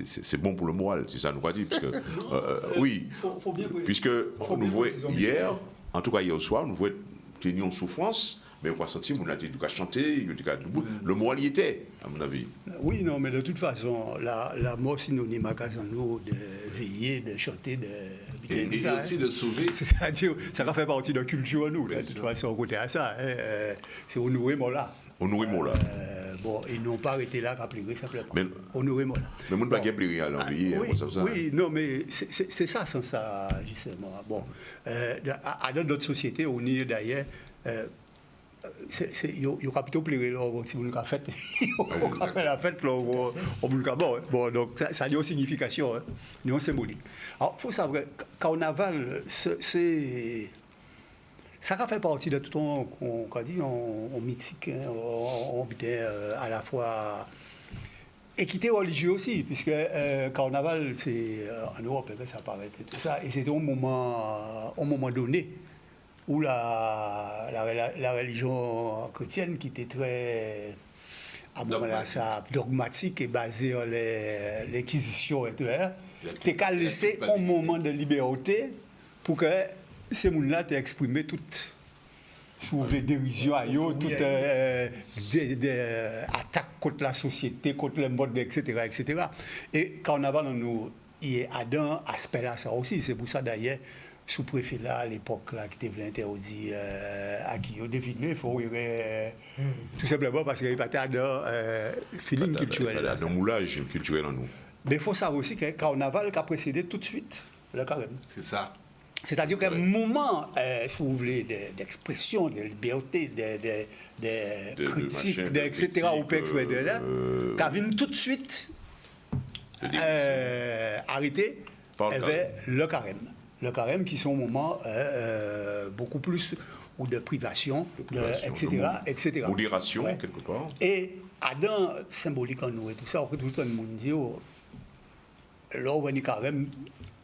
c'est bon pour le moral, c'est ça nous a dit, puisque nous voyons hier, en tout cas hier soir, nous voyons une souffrance. Mais on va sentir, on a dit, chanter, le moral y était, à mon avis. Oui, non, mais de toute façon, la mort synonyme à Casano de veiller, de chanter, et aussi de sauver. C'est-à-dire, ça fait partie de la culture, nous, de toute façon, côté à ça. C'est honorer Mola. Honorer Mola. Bon, ils n'ont pas arrêté là qu'à pleurer simplement. Honorer Mola. Mais on ne peut pas pleurer à l'envie. Oui, non, mais c'est ça, sans ça, justement. Bon, à d'autres sociétés, on y est d'ailleurs. Il y a plutôt plaisir si vous avez fait la fête au bon, donc ça a une signification, une symbolique. Alors il faut savoir que carnaval, ça fait partie de tout on dit on mythique, on à la fois équité religieuse aussi, puisque carnaval c'est en Europe ça paraît tout ça, et c'est au moment donné où la religion chrétienne, qui était très dogmatique et basée sur l'inquisition, était qu'à laisser un moment de liberté pour que ces gens-là aient exprimé toute les dérisions à eux, toutes des attaques contre la société, contre le mode, etc. Et carnaval, il y a un aspect là, ça aussi. C'est pour ça d'ailleurs, sous-préfet là, à l'époque, là, qui était interdit à qui on devinait, il faut tout simplement parce qu'il n'y avait pas de feeling culturel. Un moulage culturel en nous. Mais il faut savoir aussi que le carnaval a précédé tout de suite le carême. C'est ça. C'est-à-dire qu'un moment, si vous voulez, d'expression, de liberté, de critique, etc., au PEX, qui a vu tout de suite arrêté, avait le carême. Le carême qui sont moments beaucoup plus ou de privation, etc. Modération, quelque part. Et Adam symbolique en nous et tout ça, on peut tout le monde dire, là, on est quand même,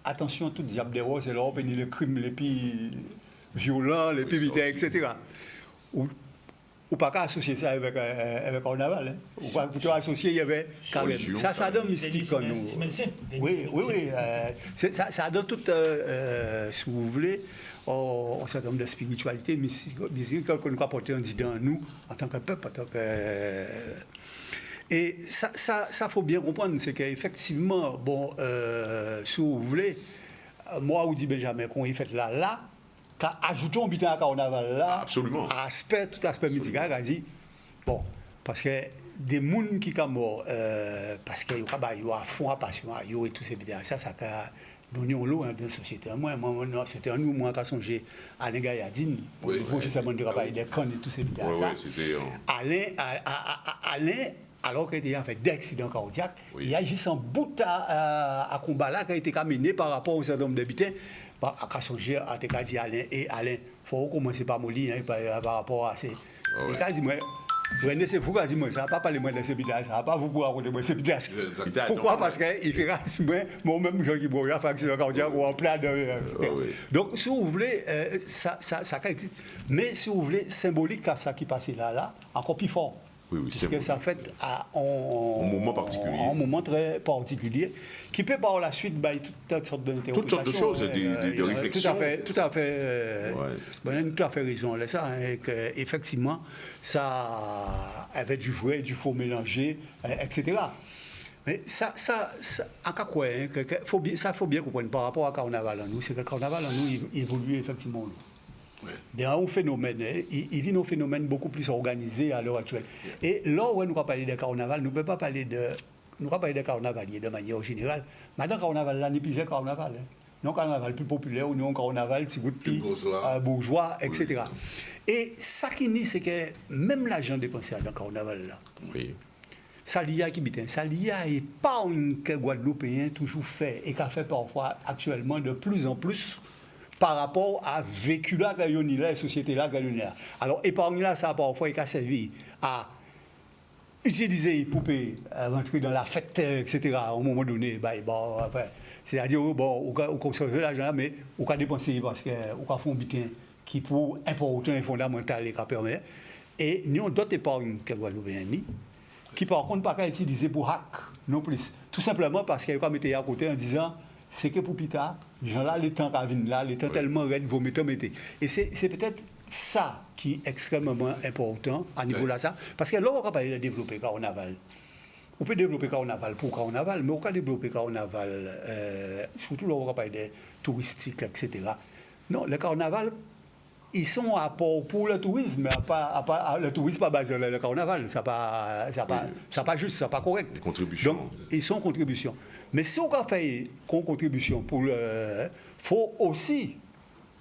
attention, tout diable des roses, c'est là, on peut dire le crime les plus violents, les plus vitaires, etc. Ou pas qu'à associer ça avec carnaval. Hein. Ou pas plutôt associer avec carême. Ça donne mystique en nous. Oui. Ça donne tout, si vous voulez, un certain nombre de spiritualité, mystique qu'on doit porter en nous, en tant que peuple, en tant que. Et ça faut bien comprendre, c'est qu'effectivement, bon, si vous voulez, moi, vous dit Benjamin, qu'on y fait là, ajoutons un butin à carnaval là, absolument. Tout aspect médical, a dit, bon, parce que des gens qui sont morts, parce qu'il y a à fond à passion, et tout ces bidins, ça donné un lot dans la société. Moi, c'était un nous, moi, qui a songé à Alain Gayadine, pour justement de travailler des cannes et tous ces bidins. Alain, alors qu'il était en fait d'accident cardiaque, il agissait en bout à combat là qui a été mené par rapport au certain nombre d'habitants. À songer à te dire Alain, et Alain, il faut commencer par Molly par rapport à ces. Et quand dis-moi, c'est vous qui dis-moi, ça ne va pas parler moins de ces bidasses, ça ne va pas vous raconter moi ces bidasses. Pourquoi? Parce qu'il fait moi-même, je qui bois, il fait accident cardiaque ou en plein de. Donc, si vous voulez, ça existe. Mais si vous voulez, symbolique à ça qui passait là, encore plus fort. Puisque ça fait un moment particulier. Un moment très particulier, qui peut par la suite toutes sortes d'interprétations. Toutes sortes de choses, des réflexions. Tout à fait raison. Là, ça, effectivement, ça avait du vrai et du faux mélangé, etc. Mais ça en cas quoi, ça faut bien comprendre par rapport à Carnaval en nous, c'est que Carnaval en nous évolue effectivement. Il y a un phénomène, il vit un phénomène beaucoup plus organisé à l'heure actuelle. Et là où nous va parler de carnaval, nous ne pouvons pas parler de carnavalier de manière générale. Maintenant, carnaval, là, n'est plus un carnaval. Non, carnaval plus populaire, ou non, carnaval, c'est plus bourgeois, etc. Et ça qui dit, c'est que même l'argent dépensé dans le carnaval, là, ça l'IA qui bite, ça l'IA épargne que Guadeloupéen toujours fait, et qu'a fait parfois actuellement de plus en plus, par rapport à vécu là, la société là, alors épargne là, ça a parfois servi à utiliser les poupées, rentrer dans la fête, etc. À un moment donné, c'est-à-dire on conserve l'argent, mais on peut dépenser parce qu'on fait un butin qui pour important et fondamental et qui permet. Et nous avons d'autres épargnes que Guadeloupéen qui par contre pas utiliser pour hack non plus. Tout simplement parce qu'il y a mis à côté en disant c'est que pour plus tard, gens-là, les temps qui viennent là, les temps tellement raides, vous mettez. Et c'est peut-être ça qui est extrêmement important à niveau là, ça. Parce que là, on va parler de développer carnaval. On peut développer carnaval pour carnaval, mais on peut développer carnaval, surtout là, on va parler de touristique, etc. Non, le carnaval, ils sont à pour le tourisme, mais le tourisme pas basé sur le carnaval. Ça pas juste, ça pas correct. Contribution. Donc, ils sont contribution. Mais si on a fait une contribution pour le, faut aussi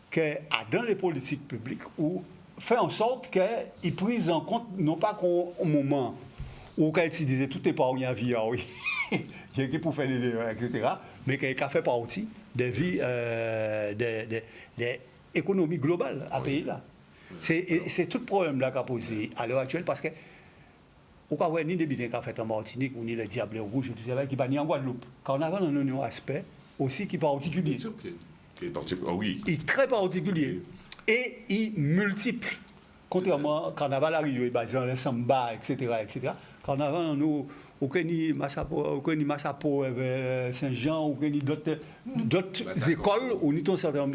que dans les politiques publiques ou faire en sorte qu'ils prennent en compte non pas qu'au moment où on a utilisé tout épargne à vie, qui pour faire des etc. Mais qui a fait partie des vies des économies globales à pays là. C'est tout le problème là qu'a posé à l'heure actuelle parce que on ne peut pas ni des bidons qu'a fait en Martinique ou ni le diable rouge tout ça qui va ni en Guadeloupe. Carnaval en un aspect aussi qui est particulier. Oui. Il est très particulier et il multiple. Contrairement à Carnaval arrivé basé dans les samba, etc. Carnaval nous aucun ni Massapo, Saint-Jean, aucun ni d'autres écoles ou ni tout certain.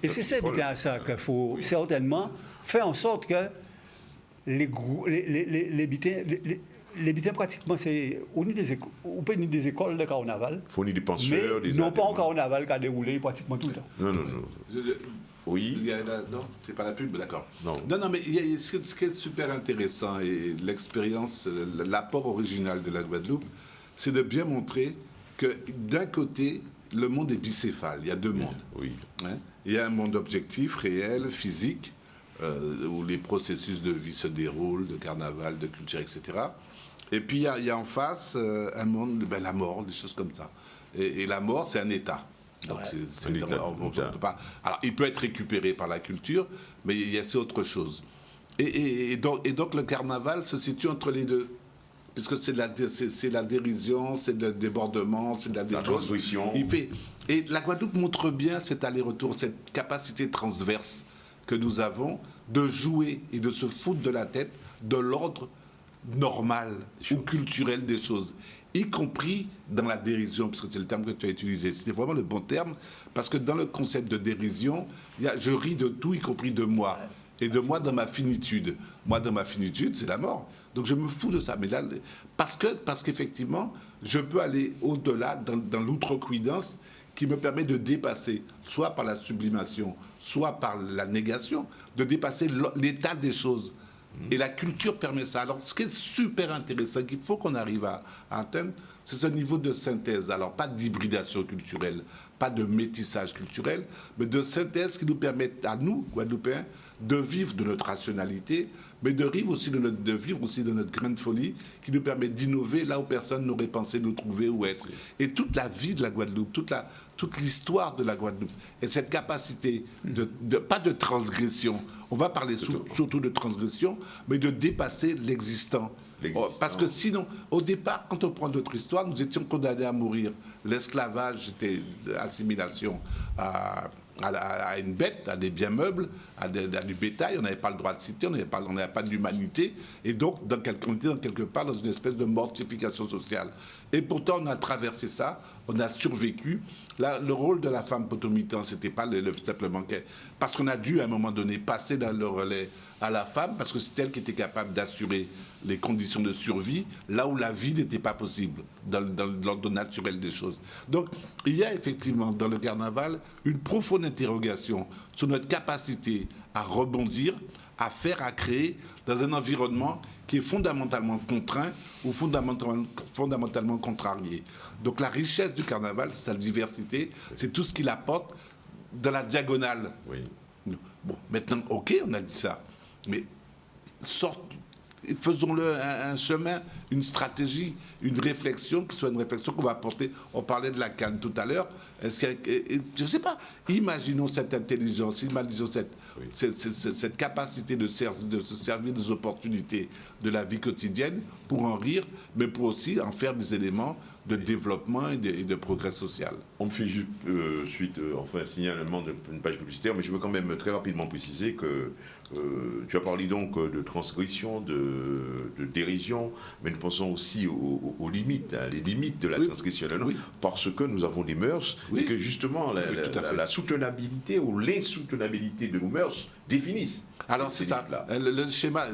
Et c'est ça qu'il faut certainement faire en sorte que les bitins pratiquement c'est on peut ni des écoles de carnaval. Faut ni des penseurs, mais non pas en carnaval qui a déroulé pratiquement tout le temps. Non. Oui. Non, c'est pas la pub, d'accord. Non, mais ce qui est super intéressant et l'expérience, l'apport original de la Guadeloupe, c'est de bien montrer que d'un côté, le monde est bicéphale. Il y a deux mondes. Oui. Il y a un monde objectif, réel, physique, où les processus de vie se déroulent, de carnaval, de culture, etc. Et puis il y a en face un monde, la mort, des choses comme ça. Et la mort, c'est un état. Donc on peut pas. Alors il peut être récupéré par la culture, mais c'est autre chose. Et donc le carnaval se situe entre les deux. puisque c'est la dérision, c'est le débordement, c'est de la transgression. Et la Guadeloupe montre bien cet aller-retour, cette capacité transverse que nous avons de jouer et de se foutre de la tête de l'ordre normal ou culturel des choses, y compris dans la dérision, parce que c'est le terme que tu as utilisé. C'était vraiment le bon terme, parce que dans le concept de dérision, je ris de tout, y compris de moi. Et de moi dans ma finitude. Moi, dans ma finitude, c'est la mort. Donc je me fous de ça. Mais là, parce qu'effectivement, je peux aller au-delà dans l'outrecuidance qui me permet de dépasser, soit par la sublimation, soit par la négation, de dépasser l'état des choses. Et la culture permet ça. Alors, ce qui est super intéressant, qu'il faut qu'on arrive à atteindre, c'est ce niveau de synthèse. Alors, pas d'hybridation culturelle, pas de métissage culturel, mais de synthèse qui nous permette à nous, Guadeloupéens, de vivre de notre rationalité, mais de vivre aussi de notre grain de folie, qui nous permet d'innover là où personne n'aurait pensé nous trouver ou être. Et toute la vie de la Guadeloupe, toute l'histoire de la Guadeloupe, et cette capacité pas de transgression, on va parler surtout de transgression, mais de dépasser l'existant. Parce que sinon, au départ, quand on prend notre histoire, nous étions condamnés à mourir. L'esclavage, c'était l'assimilation à une bête, à des biens meubles, à du bétail. On n'avait pas le droit de citer, on n'avait pas d'humanité. Et donc, on était quelque part dans une espèce de mortification sociale. Et pourtant, on a traversé ça, on a survécu. Là, le rôle de la femme potomitan, c'était pas simplement parce qu'on a dû, à un moment donné, passer dans le relais à la femme, parce que c'est elle qui était capable d'assurer les conditions de survie, là où la vie n'était pas possible, dans l'ordre naturel des choses. Donc, il y a effectivement, dans le carnaval, une profonde interrogation sur notre capacité à rebondir, à faire, à créer, dans un environnement qui est fondamentalement contraint ou fondamentalement contrarié. Donc la richesse du carnaval, sa diversité, c'est tout ce qu'il apporte dans la diagonale. Oui. Bon, maintenant, ok, on a dit ça, mais faisons-le un chemin, une stratégie, une réflexion qui soit une réflexion qu'on va porter. On parlait de la canne tout à l'heure. Je ne sais pas. Imaginons cette intelligence, imaginons cette capacité de se servir des opportunités de la vie quotidienne pour en rire, mais pour aussi en faire des éléments de développement et de progrès social. On me fait juste un signalement d'une page publicitaire, mais je veux quand même très rapidement préciser que tu as parlé donc de transgression, de dérision, mais nous pensons aussi aux limites, les limites de la transgression, parce que nous avons des mœurs, et que justement la soutenabilité ou l'insoutenabilité de nos mœurs définissent. Alors c'est ça, le schéma,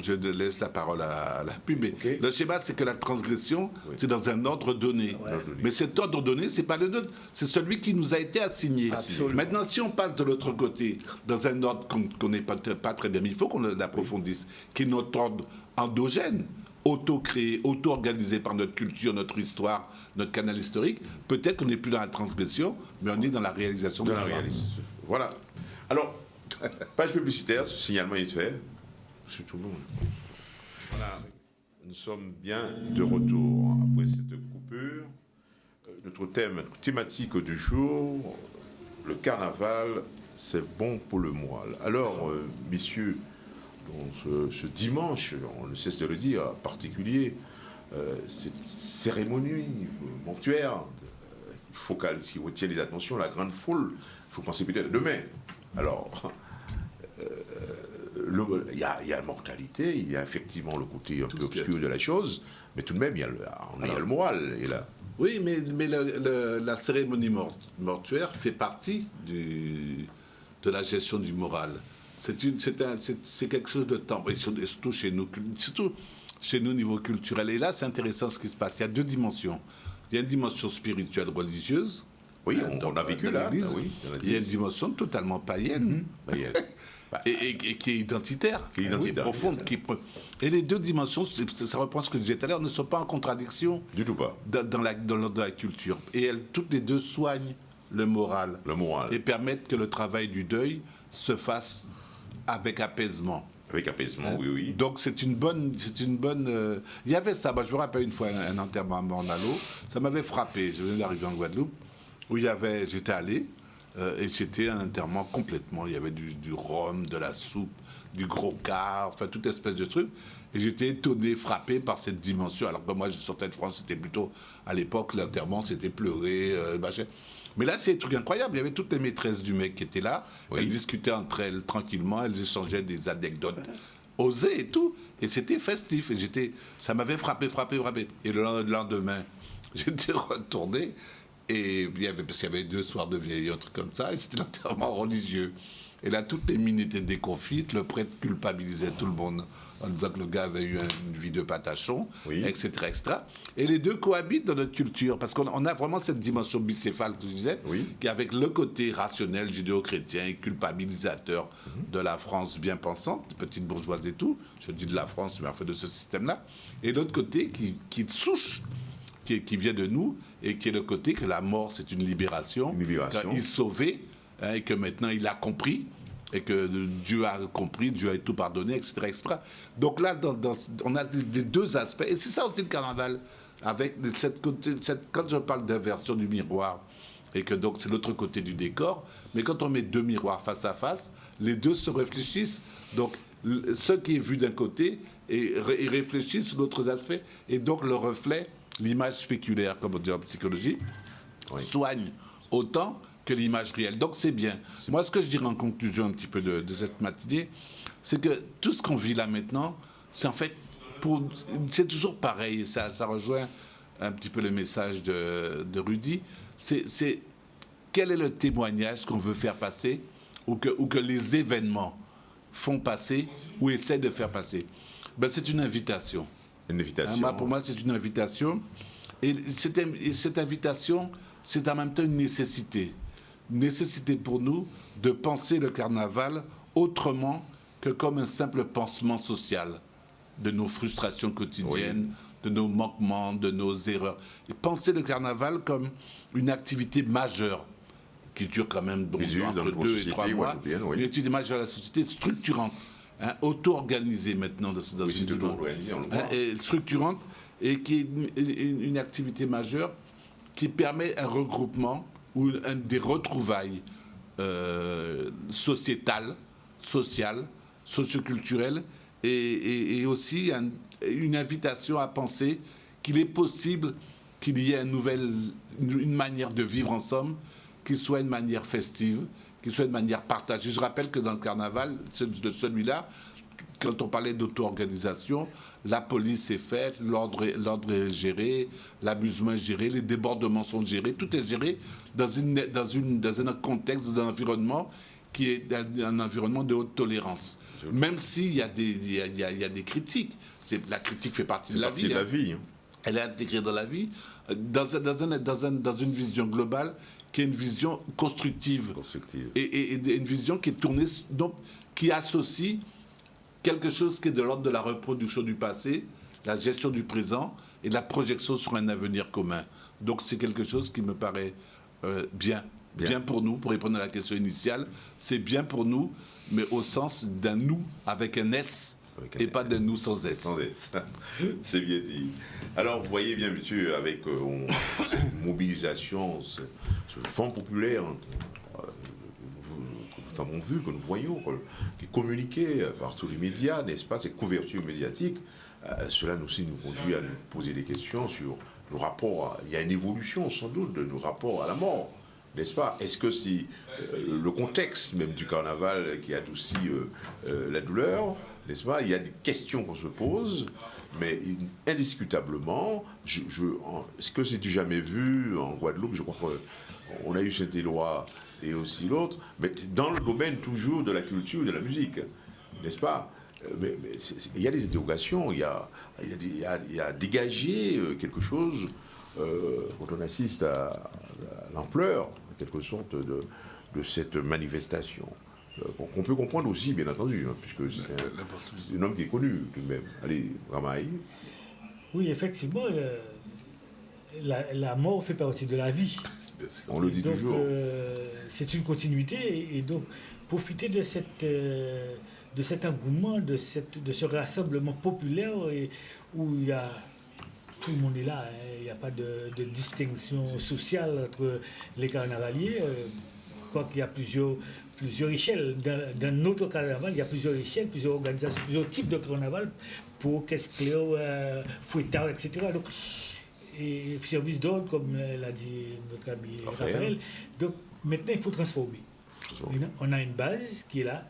je laisse la parole à la pub, mais le schéma c'est que la transgression, c'est dans un ordre donné. Mais cet ordre donné, c'est pas le nôtre, c'est celui qui nous a été assigné. Absolument. Maintenant, si on passe de l'autre côté, dans un ordre qu'on n'est pas très bien, mais il faut qu'on l'approfondisse, qui est notre ordre endogène, auto-créé, auto-organisé par notre culture, notre histoire, notre canal historique, peut-être qu'on n'est plus dans la transgression, mais on est dans la réalisation de la réalisation. Voilà. Alors, page publicitaire, ce signalement est fait. C'est tout bon. Voilà. Nous sommes bien de retour après cette coupure. Notre thématique du jour, le carnaval, c'est bon pour le moral. Alors, messieurs, ce dimanche, on ne cesse de le dire, particulier, cette cérémonie mortuaire, qui retient les attentions, la grande foule, il faut penser peut-être demain. Alors, il y a la mortalité, il y a effectivement le côté un peu obscur de la chose, mais tout de même, il y a le moral. Et là. Oui, mais la cérémonie mortuaire fait partie de la gestion du moral. C'est quelque chose de temps, et surtout chez nous au niveau culturel. Et là, c'est intéressant ce qui se passe. Il y a deux dimensions. Il y a une dimension spirituelle religieuse. Oui, on a vécu là. Il y a une dimension totalement païenne. Et qui est identitaire, profonde. Et les deux dimensions, ça reprend ce que je disais tout à l'heure, ne sont pas en contradiction. Du tout pas. Dans la culture. Et toutes les deux soignent le moral. Et permettent que le travail du deuil se fasse avec apaisement. Avec apaisement, oui. Donc c'est une bonne. Il y avait ça. Je me rappelle une fois un enterrement à Mornalo. Ça m'avait frappé. Je venais d'arriver en Guadeloupe où j'étais allé. Et c'était un enterrement complètement. Il y avait du rhum, de la soupe, du gros quart, enfin toute espèce de truc. Et j'étais étonné, frappé par cette dimension. Alors que moi, je sortais de France, c'était plutôt, à l'époque, l'enterrement, c'était pleurer, machin. Mais là, c'est des trucs incroyables. Il y avait toutes les maîtresses du mec qui étaient là. Oui. Elles discutaient entre elles tranquillement, elles échangeaient des anecdotes osées et tout. Et c'était festif. Et ça m'avait frappé. Et le lendemain, j'étais retourné. Et parce qu'il y avait 2 soirs de vieilles, un truc comme ça. Et c'était l'enterrement religieux. Et là, toutes les mines étaient déconfites. Le prêtre culpabilisait tout le monde en disant que le gars avait eu une vie de patachon, etc., etc. Et les deux cohabitent dans notre culture, parce qu'on a vraiment cette dimension bicéphale, que je disais, qui est avec le côté rationnel, judéo-chrétien et culpabilisateur de la France bien pensante, petite bourgeoisie et tout, je dis de la France, mais en fait de ce système-là, et l'autre côté qui souche, qui vient de nous, et qui est le côté que la mort, c'est une libération. Qu'il sauvé, et que maintenant il a compris, et que Dieu a compris, Dieu a tout pardonné, etc., etc. Donc là, on a les deux aspects. Et c'est ça aussi le carnaval, avec quand je parle d'inversion du miroir, et que donc c'est l'autre côté du décor, mais quand on met 2 miroirs face à face, les deux se réfléchissent. Donc ce qui est vu d'un côté, et réfléchissent sur d'autres aspects, et donc le reflet, l'image spéculaire, comme on dit en psychologie, soigne autant que l'image réelle. Donc c'est bien. Moi, ce que je dirais en conclusion un petit peu de cette matinée, c'est que tout ce qu'on vit là maintenant, c'est en fait, c'est toujours pareil, ça rejoint un petit peu le message de Rudy, c'est quel est le témoignage qu'on veut faire passer, ou que les événements font passer, ou essaient de faire passer. Ben, c'est une invitation. Une invitation. Pour moi, c'est une invitation. Et cette invitation, c'est en même temps une nécessité. Nécessité pour nous de penser le carnaval autrement que comme un simple pansement social de nos frustrations quotidiennes, de nos manquements, de nos erreurs. Et penser le carnaval comme une activité majeure qui dure quand même entre 2 et 3 mois, une activité majeure de la société structurante, auto-organisée maintenant dans une structurante, et qui est une activité majeure qui permet un regroupement ou des retrouvailles sociétales, sociales, socioculturelles, et aussi une invitation à penser qu'il est possible qu'il y ait une manière de vivre ensemble, qui soit une manière festive, qui soit une manière partagée. Je rappelle que dans le carnaval, de celui-là, quand on parlait d'auto-organisation, la police est faite, l'ordre est géré, l'amusement est géré, les débordements sont gérés, tout est géré dans un contexte, dans un environnement qui est un environnement de haute tolérance. Même s'il y a des critiques, la critique fait partie de la vie. Elle est intégrée dans la vie, dans une vision globale qui est une vision constructive. Et une vision qui est tournée, donc qui associe quelque chose qui est de l'ordre de la reproduction du passé, la gestion du présent et la projection sur un avenir commun. Donc c'est quelque chose qui me paraît bien pour nous, pour répondre à la question initiale. C'est bien pour nous, mais au sens d'un nous avec un S, et pas d'un nous sans S. Sans S. C'est bien dit. Alors, vous voyez bien, monsieur, avec cette mobilisation, ce front populaire, nous avons vu, que nous voyons, qui est communiqué par tous les médias, n'est-ce pas, ces couvertures médiatiques, cela aussi nous conduit à nous poser des questions sur nos rapports. Il y a une évolution, sans doute, de nos rapports à la mort, n'est-ce pas? Est-ce que c'est le contexte même du carnaval qui adoucit la douleur, n'est-ce pas? Il y a des questions qu'on se pose, mais indiscutablement, est-ce que c'est du jamais vu en Guadeloupe? Je crois qu'on a eu cet Éloi et aussi l'autre, mais dans le domaine toujours de la culture, de la musique, n'est-ce pas? Mais il y a des interrogations, il y a dégagé quelque chose quand on assiste à l'ampleur, en quelque sorte, de cette manifestation. On peut comprendre aussi, bien entendu, puisque c'est un homme qui est connu tout de même. Allez, Ramaï. Oui, effectivement, la mort fait partie de la vie. On le dit donc, toujours. C'est une continuité, et donc profiter de cet engouement, de ce rassemblement populaire où il y a tout le monde est là, hein, il n'y a pas de distinction sociale entre les carnavaliers. crois qu'il y a plusieurs échelles. Dans notre carnaval, il y a plusieurs échelles, plusieurs organisations, plusieurs types de carnaval pour Caisse-Cléo, Fouettard, etc. Donc, et service d'ordre, comme l'a dit notre ami Raphaël. Donc, maintenant, il faut transformer. On a une base qui est là,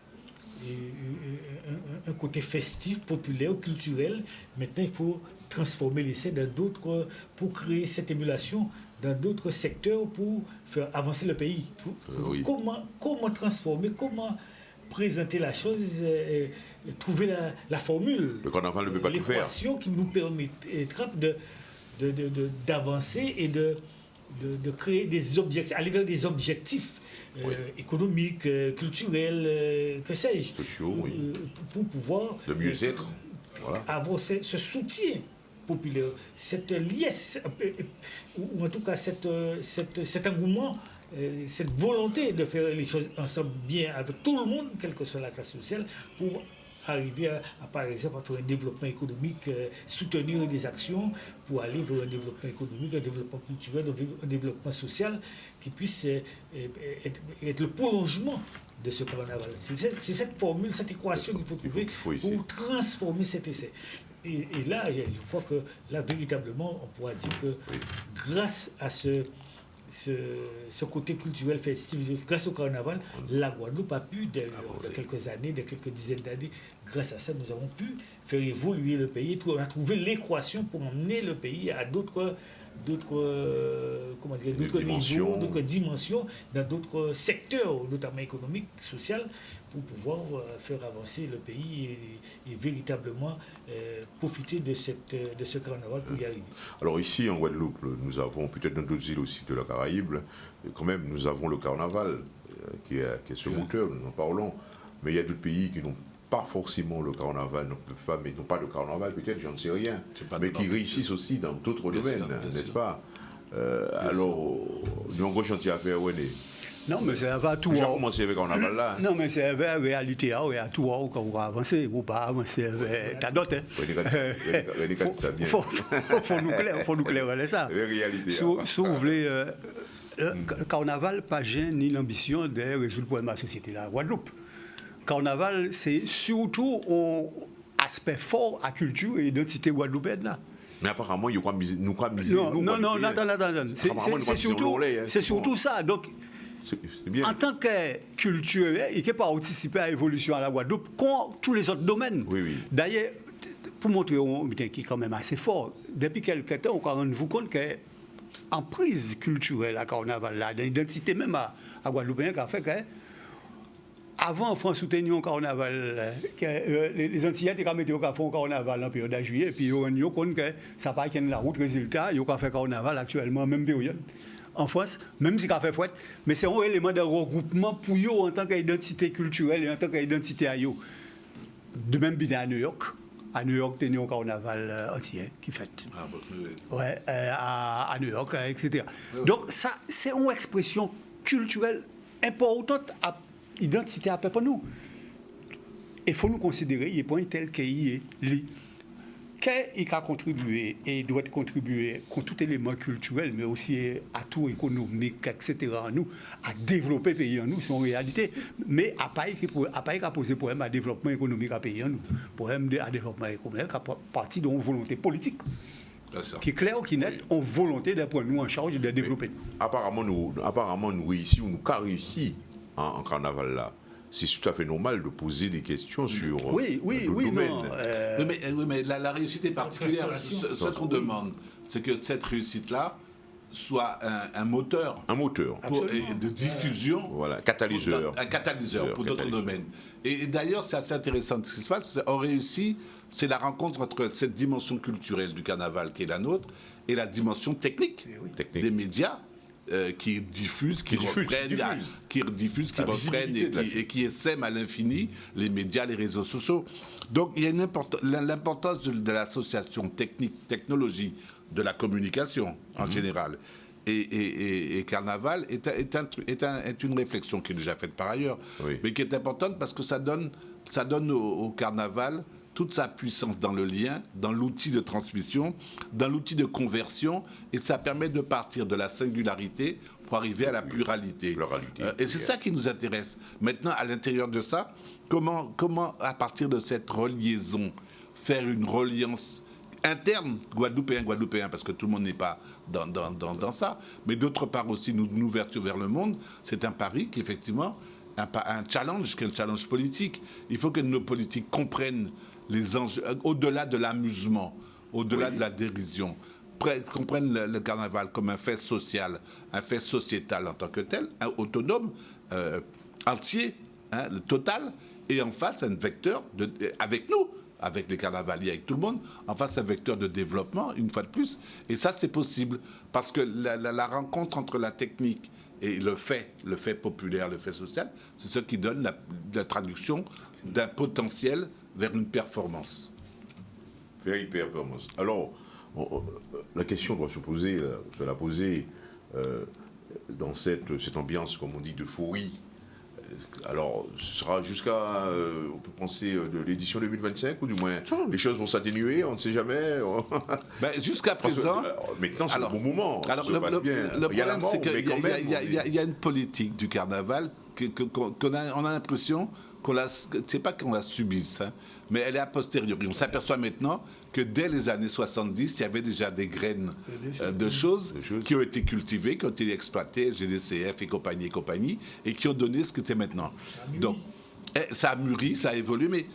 un côté festif, populaire, culturel. Maintenant, il faut transformer l'essai dans d'autres, pour créer cette émulation dans d'autres secteurs pour faire avancer le pays. Oui. Comment transformer, comment présenter la chose, trouver la formule, Le carnaval ne peut pas tout faire. l'équation qui nous permettra d'avancer et de créer des objectifs, aller vers des objectifs économiques, culturels, que sais-je, Sociaux, oui. pour pouvoir De mieux-être. Voilà. avoir ce soutien populaire, cette liesse, ou en tout cas cet engouement, cette volonté de faire les choses ensemble bien avec tout le monde, quelle que soit la classe sociale, pour arriver à par exemple, à faire un développement économique, soutenir des actions pour aller vers un développement économique, un développement culturel, un développement social qui puisse être le prolongement de ce carnaval. C'est cette formule, cette équation qu'il faut trouver pour transformer cet essai. Et là, je crois que là, véritablement, on pourra dire que grâce à ce côté culturel festif, grâce au carnaval, la Guadeloupe a pu, de quelques années, de quelques dizaines d'années, grâce à ça, nous avons pu faire évoluer le pays. On a trouvé l'équation pour emmener le pays à d'autres niveaux, d'autres dimensions, dans d'autres secteurs, notamment économiques, sociaux, pour pouvoir faire avancer le pays et véritablement profiter de ce carnaval pour y arriver. Alors ici, en Guadeloupe, nous avons, peut-être dans d'autres îles aussi de la Caraïbe, quand même, nous avons le carnaval, qui est ce moteur, nous en parlons, mais il y a d'autres pays qui n'ont pas forcément le carnaval, mais n'ont pas de carnaval, peut-être, j'en sais rien, mais qui réussissent aussi dans d'autres domaines, n'est-ce pas? Alors, nous avons un gros chantier à faire, René. Non, mais c'est à tout. J'ai commencé avec le carnaval là. Non, mais c'est la réalité, à tout quand on va avancer, ou pas avancer avec ta dot. Il faut nous clairer ça. Si vous voulez, le carnaval, pas gêne ni l'ambition de résoudre le problème de la société, la Guadeloupe. Carnaval, c'est surtout un aspect fort à culture et identité guadeloupéenne là. Mais apparemment, nous croyons miser. Non, attends. C'est surtout ça. Donc, en tant que culture, il ne peut pas participer à l'évolution à la Guadeloupe comme tous les autres domaines. Oui. D'ailleurs, pour montrer qui est quand même assez fort, depuis quelques temps, on rend vous compte qu'en prise culturelle à Carnaval, l'identité même à Guadeloupéen qui a fait que avant, en France, soutenir un carnaval, les Antillais étaient mis au font carnaval en période de juillet, et puis ils ont compte que ça n'a pas été la route, résultat, ils ont fait carnaval actuellement, même période. En France, même si ça fait fouette, mais c'est un élément de regroupement pour eux en tant qu'identité culturelle et en tant qu'identité à eux. De même, bien à New York. À New York, il y a un carnaval entier qui fête. À New York, etc. Donc, ça, c'est une expression culturelle importante à l'identité à peu près nous. Il faut nous considérer, il est point tel qu'il est. Qu'il a contribué et doit contribuer à tout élément culturel, mais aussi à tout économique, etc. en nous, à développer le pays en nous, c'est une réalité. Mais à pas poser problème à développement économique à pays en nous. Problème à développement économique à partir d'une volonté politique. Qui est clair ou qui est net, on volonté de prendre nous en charge et de développer. Apparemment, nous réussissons, ou nous avons réussi en carnaval là. C'est tout à fait normal de poser des questions sur le domaine. Mais la réussite est particulière. Ce qu'on demande, c'est que cette réussite-là soit un moteur. De diffusion. Voilà, catalyseur. Un catalyseur pour d'autres domaines. Et d'ailleurs, c'est assez intéressant ce qui se passe. On réussit, c'est la rencontre entre cette dimension culturelle du carnaval qui est la nôtre et la dimension technique. Des médias. Qui diffusent, qui reprennent et qui essaiment à l'infini les médias, les réseaux sociaux. Donc il y a l'importance de l'association technologie, de la communication en général. Et Carnaval est une réflexion qui est déjà faite par ailleurs, mais qui est importante parce que ça donne au Carnaval toute sa puissance dans le lien, dans l'outil de transmission, dans l'outil de conversion, et ça permet de partir de la singularité pour arriver à la pluralité. Et c'est ça qui nous intéresse. Maintenant, à l'intérieur de ça, comment, à partir de cette reliaison, faire une reliance interne, guadeloupéen, parce que tout le monde n'est pas dans ça, mais d'autre part aussi une ouverture vers le monde, c'est un pari qui, effectivement, un challenge, qui est un challenge politique. Il faut que nos politiques comprennent les enjeux, au-delà de l'amusement, au-delà de la dérision, comprennent le carnaval comme un fait social, un fait sociétal en tant que tel, autonome, entier, total, et en face un vecteur, avec nous, avec les carnavaliers, avec tout le monde, en face un vecteur de développement, une fois de plus. Et ça, c'est possible, parce que la rencontre entre la technique et le fait populaire, le fait social, c'est ce qui donne la traduction d'un potentiel vers une performance. Vers une performance. Alors, la question doit se poser, on peut la poser dans cette ambiance, comme on dit, d'euphorie. Alors, ce sera jusqu'à, on peut penser, de l'édition 2025, ou du moins, les choses vont s'atténuer, on ne sait jamais. Jusqu'à présent... maintenant, c'est le bon moment. Alors, le problème, c'est qu'il y a une politique du carnaval on a l'impression c'est pas qu'on la subisse, mais elle est a posteriori. On s'aperçoit maintenant que dès les années 70, il y avait déjà des graines de choses qui ont été cultivées, qui ont été exploitées, GDCF et compagnie, et qui ont donné ce que c'est maintenant. Donc, ça a mûri, ça a évolué, mais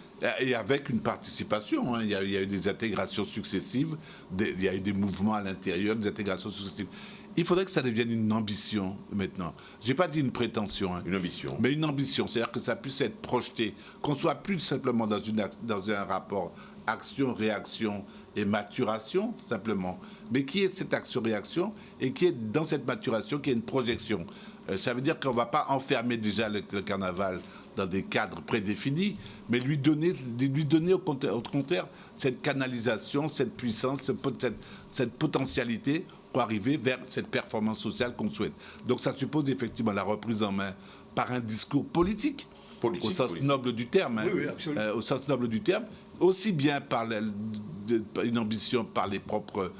et avec une participation. Il y a eu des intégrations successives, il y a eu des mouvements à l'intérieur, des intégrations successives. Il faudrait que ça devienne une ambition maintenant. Je n'ai pas dit une prétention. Une ambition. Mais une ambition, c'est-à-dire que ça puisse être projeté, qu'on soit plus simplement dans un rapport action, réaction et maturation, simplement. Mais qui est cette action-réaction et qui est dans cette maturation, qui est une projection. Ça veut dire qu'on ne va pas enfermer déjà le carnaval dans des cadres prédéfinis, mais lui donner au contraire cette canalisation, cette puissance, cette potentialité pour arriver vers cette performance sociale qu'on souhaite. Donc ça suppose effectivement la reprise en main par un discours politique au sens noble du terme, au sens noble du terme, aussi bien par une ambition par les propres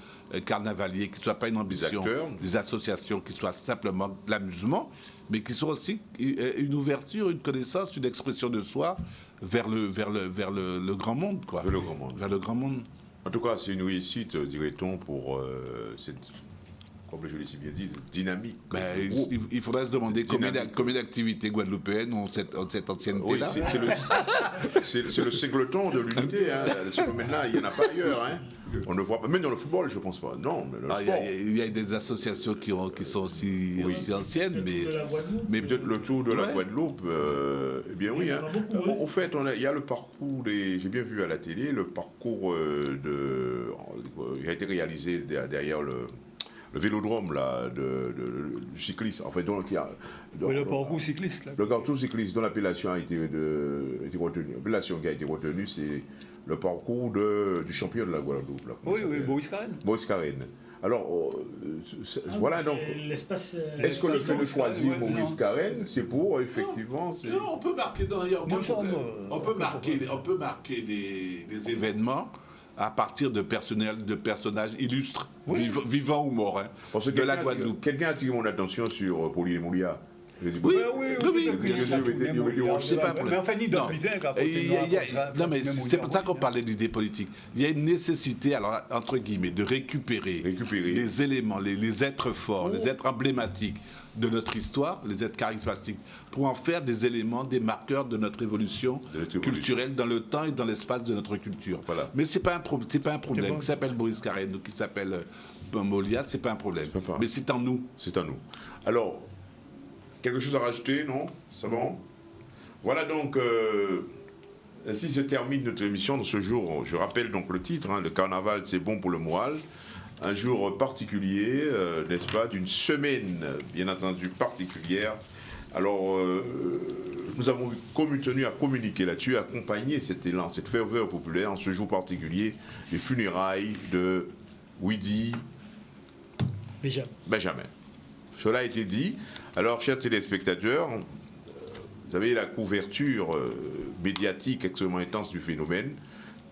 carnavaliers, qui ne soit pas une ambition des associations, qui soit simplement de l'amusement, mais qui soit aussi une ouverture, une connaissance, une expression de soi vers le grand monde, quoi. Vers le grand monde. En tout cas, c'est une réussite, dirait-on, pour cette, comme je l'ai si bien dit, dynamique. Il faudrait se demander combien d'activités guadeloupéennes ont cette ancienneté-là. Oui, c'est le singleton de l'unité. Ce domaine-là, il n'y en a pas ailleurs. On ne voit pas, même dans le football, je ne pense pas. Non, mais le sport. Il y a des associations qui sont aussi anciennes, mais peut-être le tour de la Guadeloupe. Eh bien oui. Au fait, il y a le parcours j'ai bien vu à la télé le parcours qui a été réalisé derrière le vélodrome là, du cycliste. En fait, le parcours cycliste. Là. Le parcours cycliste dont l'appellation a été retenue. L'appellation qui a été retenue, c'est le parcours du champion de la Guadeloupe. Là, oui, Boris Carène. Boris Carène. Alors, voilà donc. Est-ce que le fait de choisir Maurice Carène, c'est pour effectivement. Non, on peut marquer on peut marquer les événements à partir de personnages illustres, vivants ou morts, parce que de la Guadeloupe. Quelqu'un a attiré mon attention sur Pauline Moulia. Oui. C'est pas un problème. Mais enfin, ni non, mais c'est pour ça qu'on parlait d'idées politiques. Il y a une nécessité, alors, entre guillemets, de récupérer les éléments, les êtres forts, les êtres emblématiques de notre histoire, les êtres charismatiques, pour en faire des éléments, des marqueurs de notre évolution culturelle dans le temps et dans l'espace de notre culture. Voilà. Mais c'est pas un problème. Qui s'appelle Boris Carène ou qui s'appelle Molia, c'est pas un problème. Mais c'est en nous. C'est en nous. Alors, quelque chose à rajouter, non? C'est bon? Voilà donc, ainsi se termine notre émission de ce jour. Je rappelle donc le titre, le carnaval c'est bon pour le moral. Un jour particulier, n'est-ce pas, d'une semaine, bien entendu, particulière. Alors, nous avons tenu à communiquer là-dessus, à accompagner cet élan, cette ferveur populaire en ce jour particulier des funérailles de Widi Benjamin. Cela a été dit. Alors, chers téléspectateurs, vous avez la couverture médiatique extrêmement intense du phénomène.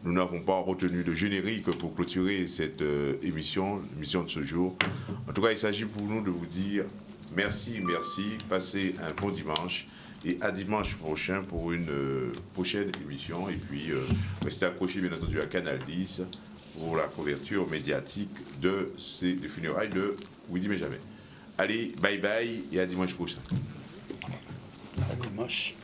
Nous n'avons pas retenu de générique pour clôturer cette émission de ce jour. En tout cas, il s'agit pour nous de vous dire Merci. Passez un bon dimanche. Et à dimanche prochain pour une prochaine émission. Et puis, restez accrochés, bien entendu, à Canal 10 pour la couverture médiatique des funérailles de Widi Benjamin. Allez, bye bye et à dimanche prochain. À dimanche.